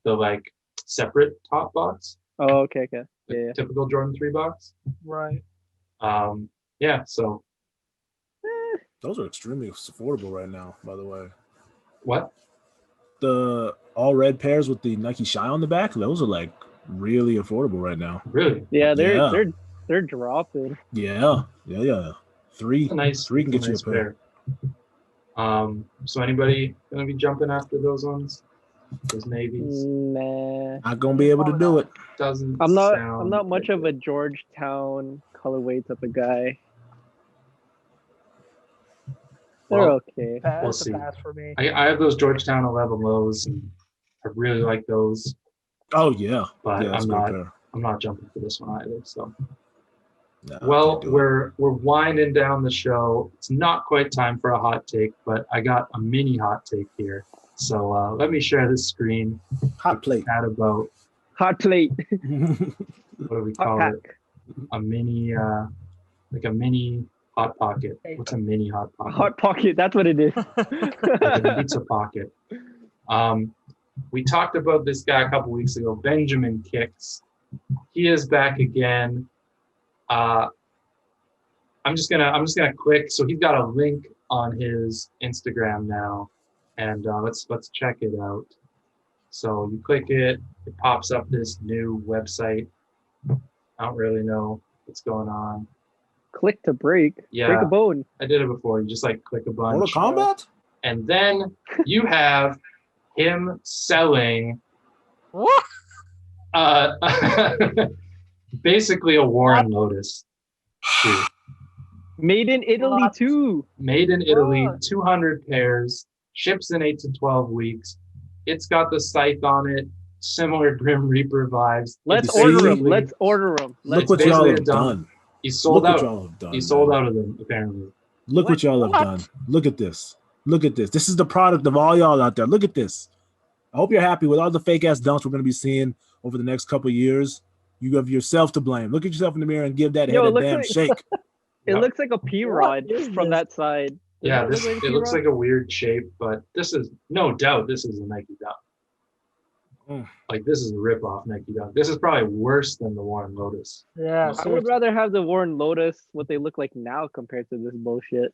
like separate top box. Oh, okay. Yeah. Typical Jordan 3 box. Right. Yeah, so Those are extremely affordable right now, by the way. what? The all red pairs with the Nike Shy on the back, those are like really affordable right now. Really? Yeah, they're dropping. Yeah. Three can get you a pair. So anybody gonna be jumping after those ones? Those navies? Nah. Not gonna be able to do it. Doesn't I'm not sound much like of a Georgetown colorway type of guy. They're Well, okay. We'll It's see. a pass for me. I have those Georgetown 11 lows, and I really like those, Oh yeah. but Yeah, that's I'm a good not pair. I'm not jumping for this one either. So Nah, I well, can't do it. we're winding down the show. It's not quite time for a hot take, but I got a mini hot take here. So let me share this screen. Hot plate. Chat about Hot plate. what do we Hot call pack. it? A mini like a mini hot pocket. What's a mini hot pocket? Hot pocket. That's what it is. Like a pizza pocket. We talked about this guy a couple weeks ago, Benjamin Kicks. He is back again. I'm just gonna click. So he's got a link on his Instagram now, and let's check it out. So you click it, it pops up this new website. I don't really know what's going on. Click to break. Yeah. Break a bone. I did it before. You just like click a bunch. Mortal Kombat? And then you have him selling What? basically a Warren Lotus shoe. Made in Italy What? too. Made in Italy, What? 200 pairs, ships in 8 to 12 weeks. It's got the scythe on it, similar Grim Reaper vibes. Let's It's order 'em. basically- Let's order them. Look what basically y'all a have dump. done. He sold Look what out. y'all have done. He sold man. out of them, apparently. Look what y'all have What? done. Look at this. Look at this. This is the product of all y'all out there. Look at this. I hope you're happy with all the fake ass dunks we're going to be seeing over the next couple of years. You have yourself to blame. Look at yourself in the mirror and give that Yo, head it a looks damn like- shake. It Yep. looks like a P rod What is from this? that side. Yeah, Does it look it like looks P-Rod? like a weird shape, but this is no doubt this is a Nike Dunk. Mm. Like this is a rip-off Nike Dunk. This is probably worse than the Warren Lotus. Yeah. I would rather have the Warren Lotus, what they look like now compared to this bullshit.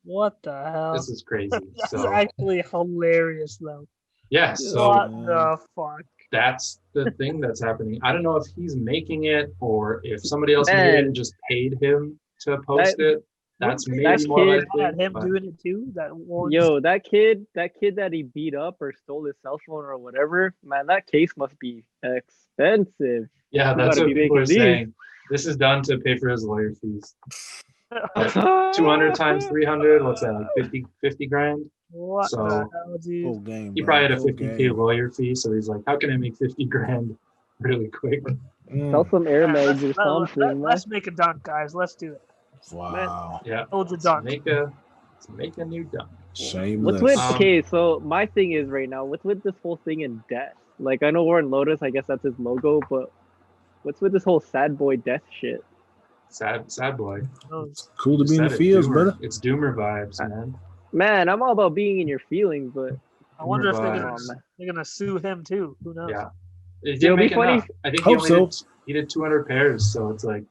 What the hell? This is crazy. That's So actually hilarious, though. yeah, so What the fuck? that's the thing that's happening. I don't know if he's making it or if somebody else made it Man. and just paid him to post it. That's Wouldn't maybe they more kid- likely. had him but- doing it too. That Warren. Yo, that kid that he beat up or stole his cell phone or whatever, man, that case must be expensive. Yeah, You that's gotta what be people are making these. saying. This is done to pay for his lawyer fees. 200 times 300, what's that, like 50 grand? What So- the hell, dude? Full game. He bro. probably had a Full 50K game. lawyer fee, so he's like, how can I make 50 grand really quick? Mm. Sell some Air Yeah, Mags or something, man. let's make a dunk, guys. Let's do it. Wow. Yeah, Hold the let's dunk. make a new dunk. Shameless. What's with Um, okay? So my thing is right now, what's with this whole thing in death? Like I know Warren Lotus, I guess that's his logo, but what's with this whole sad boy death shit? Sad boy. Those- Cool to Just be in the said it, fields, Doomer. brother. It's Doomer vibes, man. Man, I'm all about being in your feelings, but I wonder if But- they're gonna sue him too. Who knows? Yeah. It It'll didn't be make funny enough. I think Hope so. he did 200 pairs, so it's like,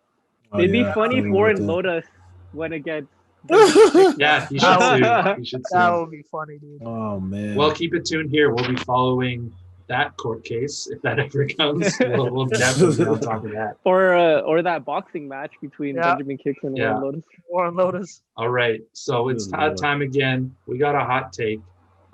Oh, It'd be yeah, funny if same Warren with them. Lotus went against. yeah, he should That sue. He should That sue. would be funny, dude. Oh man. Well, keep it tuned here. We'll be following that court case if that ever comes. We'll definitely be on top of that. Or that boxing match between Yeah. Benjamin Kicks and Yeah. Warren Lotus. Warren Lotus. All right, so it's Good Lord. time again. We got a hot take.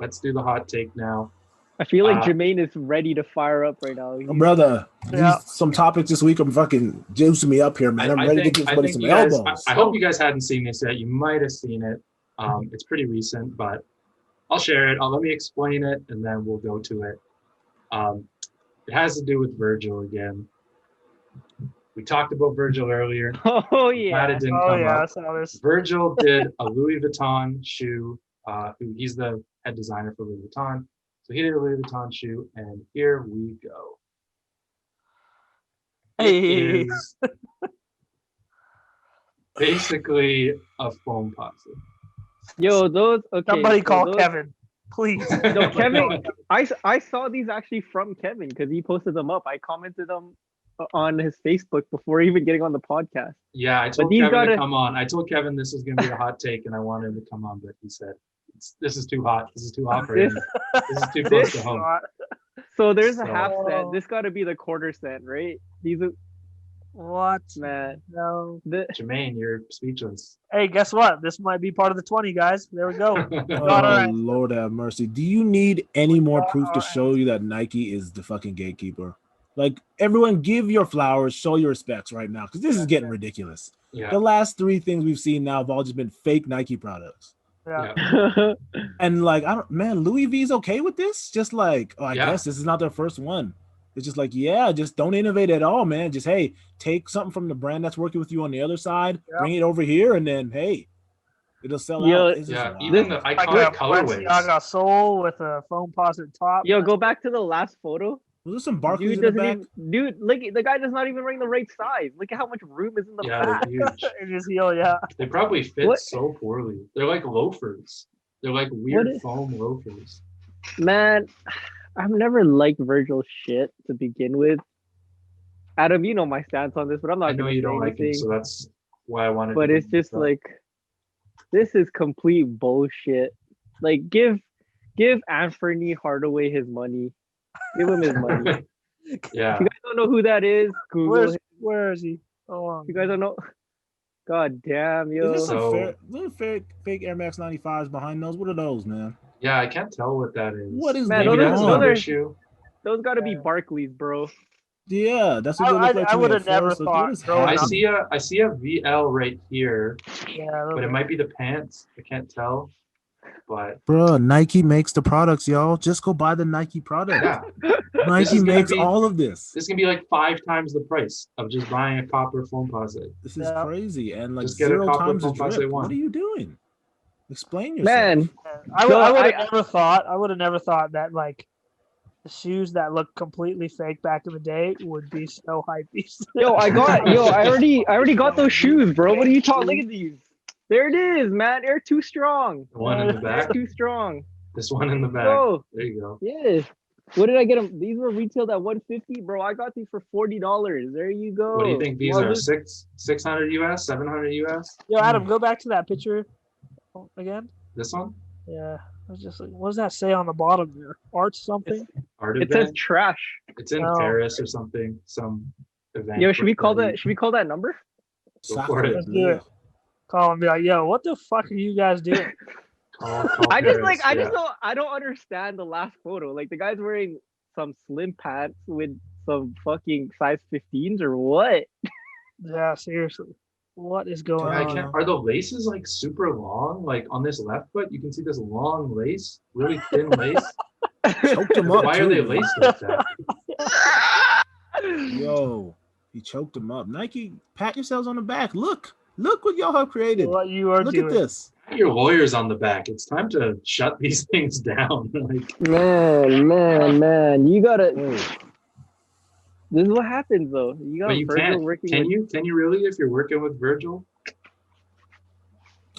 Let's do the hot take now. I feel like Uh, Jamaine is ready to fire up right now. Brother, Yeah. some topics this week are fucking juicing me up here, man. I'm ready to give somebody some you guys, elbows. I hope you guys hadn't seen this yet. You might have seen it. It's pretty recent, but I'll share it. Let me explain it, and then we'll go to it. It has to do with Virgil again. We talked about Virgil earlier. Oh Glad yeah. it didn't Oh come yeah, up. that's how this. Virgil did a Louis Vuitton shoe. He's the head designer for Louis Vuitton. So he did a Louis Vuitton shoe, and here we go. Hey. It is basically a foam posit. Yo, those. Okay. Somebody so call those- Kevin, please. No, Kevin. I saw these actually from Kevin because he posted them up. I commented them on his Facebook before even getting on the podcast. Yeah, I told these Kevin to gotta- come on. I told Kevin this is going to be a hot take, and I wanted him to come on, but he said, "This is too hot. This is too hot for him. This is too close to home." So there's a So- half set. This got to be the quarter set, right? These are What? man. No. Jamaine, you're speechless. Hey, guess what? This might be part of the 20, guys. There we go. Oh, All right. Lord have mercy. Do you need any more got proof to our show you that Nike is the fucking gatekeeper? Like, everyone give your flowers, show your respects right now, because this is getting ridiculous. Yeah, The last three things we've seen now have all just been fake Nike products. Yeah. yeah. And like, Louis V's okay with this? Just like, I Yeah. guess this is not their first one. It's just like, yeah, just don't innovate at all, man. Just, hey, take something from the brand that's working with you on the other side, Yeah. bring it over here, and then, hey, it'll sell Yo, out. It's just Yeah, wild. even the Like iconic a colorways. Balenciaga sole with a foam posit top. Yo, go back to the last photo. Was there some Barclays Dude in the doesn't back? even, dude, look, the guy does not even wearing the right size. Look at how much room is in the Yeah, back. they're huge. in his heel, yeah. They probably fit What? so poorly. They're like loafers. They're like weird is- foam loafers. Man, I've never liked Virgil shit to begin with. Adam, you know my stance on this, but I'm not I know gonna you say don't like him, anything. so that's why I wanted. But to it's bring this just up. like, this is complete bullshit. Like, give Anthony Hardaway his money. Give him his money. yeah, If you guys don't know who that is, Google Where's him. where is he? Oh, If you guys don't know, god damn, yo. Is this So- some little fake Air Max 95s behind those? What are those, man? yeah. I can't tell what that is. What is Man, Maybe going that's on? another are- issue. Those gotta be Yeah. Barclays, bro. Yeah, that's what they look like. I to me would at have never first. Like, thought what is growing I happening? see a VL right here, yeah. but it might be the pants. I can't tell. But Bro, Nike makes the products, y'all. Just go buy the Nike product. yeah, Nike is gonna makes be- all of this. this can be like 5 times the price of just buying a copper foam posit. This is Yeah. crazy. And like Just get a 0 copper times the Composite drip. one. What are you doing? Explain yourself. Man, I No, would have I- never thought. I would have never thought that like the shoes that looked completely fake back in the day would be so hype. I already got those shoes, bro. What are you talking? Look at these. There it is, man. They're too strong. The one in the They're back. too strong. This one in the back. Bro, There you go. yeah. What did I get them? These were retailed at $150, bro. I got these for $40. There you go. What do you think these Well, are? this- 600 US, 700 US? Yo, Adam, go back to that picture again. This one? Yeah, I was just like, what does that say on the bottom there? Art something? Art It says event? trash. It's in Oh. Paris or something. Some event. Yo, should we call that? that? Should we call that number? Go for it. Let's do it. Call and be like, yo, what the fuck are you guys doing? Call I just Paris, I yeah. just don't understand the last photo. Like the guy's wearing some slim pants with some fucking size 15s or what? Yeah, seriously. What is going I on? can't, are the laces like super long? Like on this left foot, you can see this long lace, really thin lace. Choked him up. Why are too, they man. laced like that? Yo, he choked him up. Nike, pat yourselves on the back. Look what y'all have created. What you are Look doing. at this. Your lawyers on the back. It's time to shut these things down. Like, Man, you gotta. Hey, This is what happens though. You got but you Virgil can't. working. Can with, you? Can you really? If you're working with Virgil,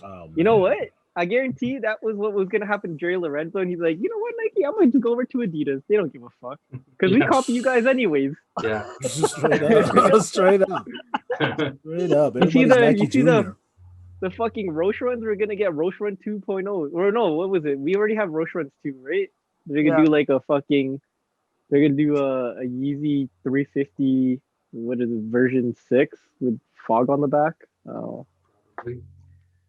oh, You know man. what? I guarantee that was what was gonna happen to Jerry Lorenzo, and he's like, you know what, Nike, I'm gonna just go over to Adidas. They don't give a fuck because we copy you guys anyways. Yeah. Straight up. Straight up. Straight up. You see Everybody's Nike Junior. the fucking Roche runs, we're gonna get Roche Run 2.0. Or no, what was it? We already have Roche Runs 2, right? They're gonna do like a fucking. They're gonna do a Yeezy 350. What is it? Version 6 with fog on the back. Oh.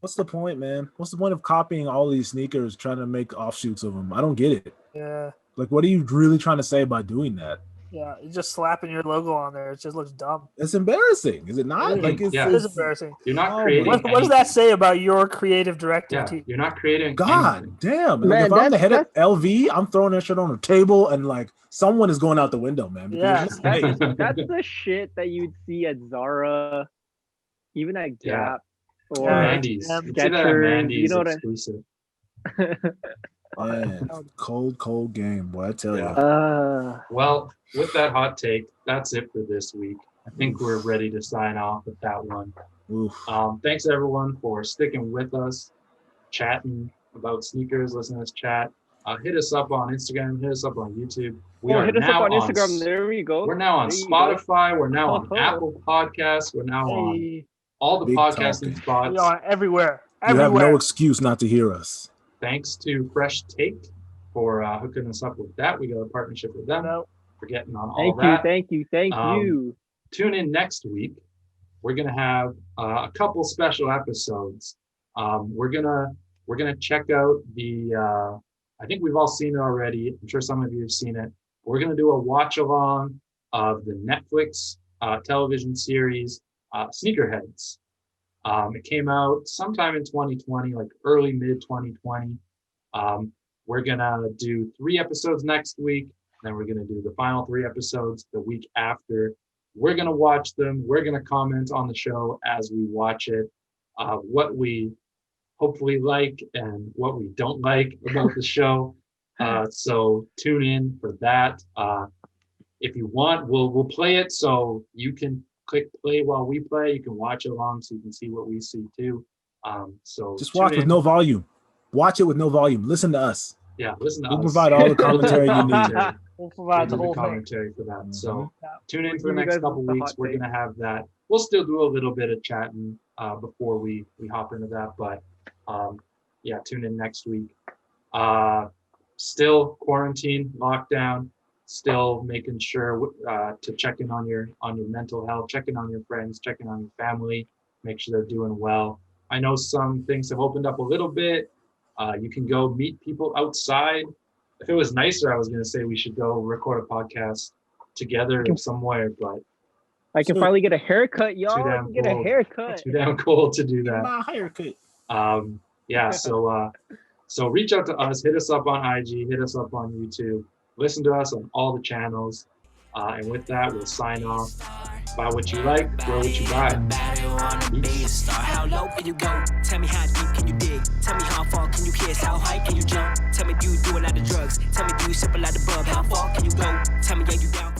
What's the point, man? What's the point of copying all these sneakers, trying to make offshoots of them? I don't get it. Yeah. Like, what are you really trying to say by doing that? Yeah, you're just slapping your logo on there. It just looks dumb. It's embarrassing, is it not? Like, it is embarrassing. You're not creating. What does that say about your creative director? Yeah, you're not creating. God damn! Like, Man, if I'm the head of LV, I'm throwing that shit on the table, and like someone is going out the window, man. Yeah, Hey. That's the shit that you'd see at Zara, even at Gap. Or Mandy's. Skechers, you know what exclusive. Man, cold game, boy. I tell you. Well, with that hot take, that's it for this week. I think we're ready to sign off with that one. Thanks everyone for sticking with us, chatting about sneakers, listening to us chat. Hit us up on Instagram, hit us up on YouTube. Hit us up on Instagram. There we go. We're now on Spotify. We're now on Apple Podcasts. We're now on all the podcasting spots. We are everywhere. You have no excuse not to hear us. Thanks to Fresh Take for hooking us up with that. We got a partnership with them. For getting on all that. Thank you. Tune in next week. We're gonna have a couple special episodes. We're gonna check out the. I think we've all seen it already. I'm sure some of you have seen it. We're gonna do a watch along of the Netflix television series Sneakerheads. It came out sometime in 2020, like early mid 2020. We're gonna do 3 episodes next week. Then we're gonna do the final 3 episodes the week after. We're gonna watch them. We're gonna comment on the show as we watch it, what we hopefully like and what we don't like about the show. So tune in for that. If you want, we'll play it so you can click play while we play. You can watch it along so you can see what we see too. So just watch with no volume. Watch it with no volume. Listen to us. Yeah, listen to us. We'll provide all the commentary you need. We'll provide the whole commentary for that. So tune in for the next couple weeks. We're gonna have that. We'll still do a little bit of chatting before we hop into that, but yeah, tune in next week. Still quarantine, lockdown. Still making sure to check in on your mental health, checking on your friends, checking on your family, make sure they're doing well. I know some things have opened up a little bit. You can go meet people outside. If it was nicer, I was going to say we should go record a podcast together somewhere, but I can finally get a haircut, y'all. I can get a haircut. Too damn cool to do that. My haircut. Yeah. So reach out to us. Hit us up on IG. Hit us up on YouTube. Listen to us on all the channels. And with that, we'll sign off. Buy what you like, grow what you buy. Peace. How low can you go? Tell me how deep can you dig? Tell me how far can you kiss? How high can you jump? Tell me do you do a lot of drugs? Tell me do you sip a lot of bub? How far can you go? Tell me are you down?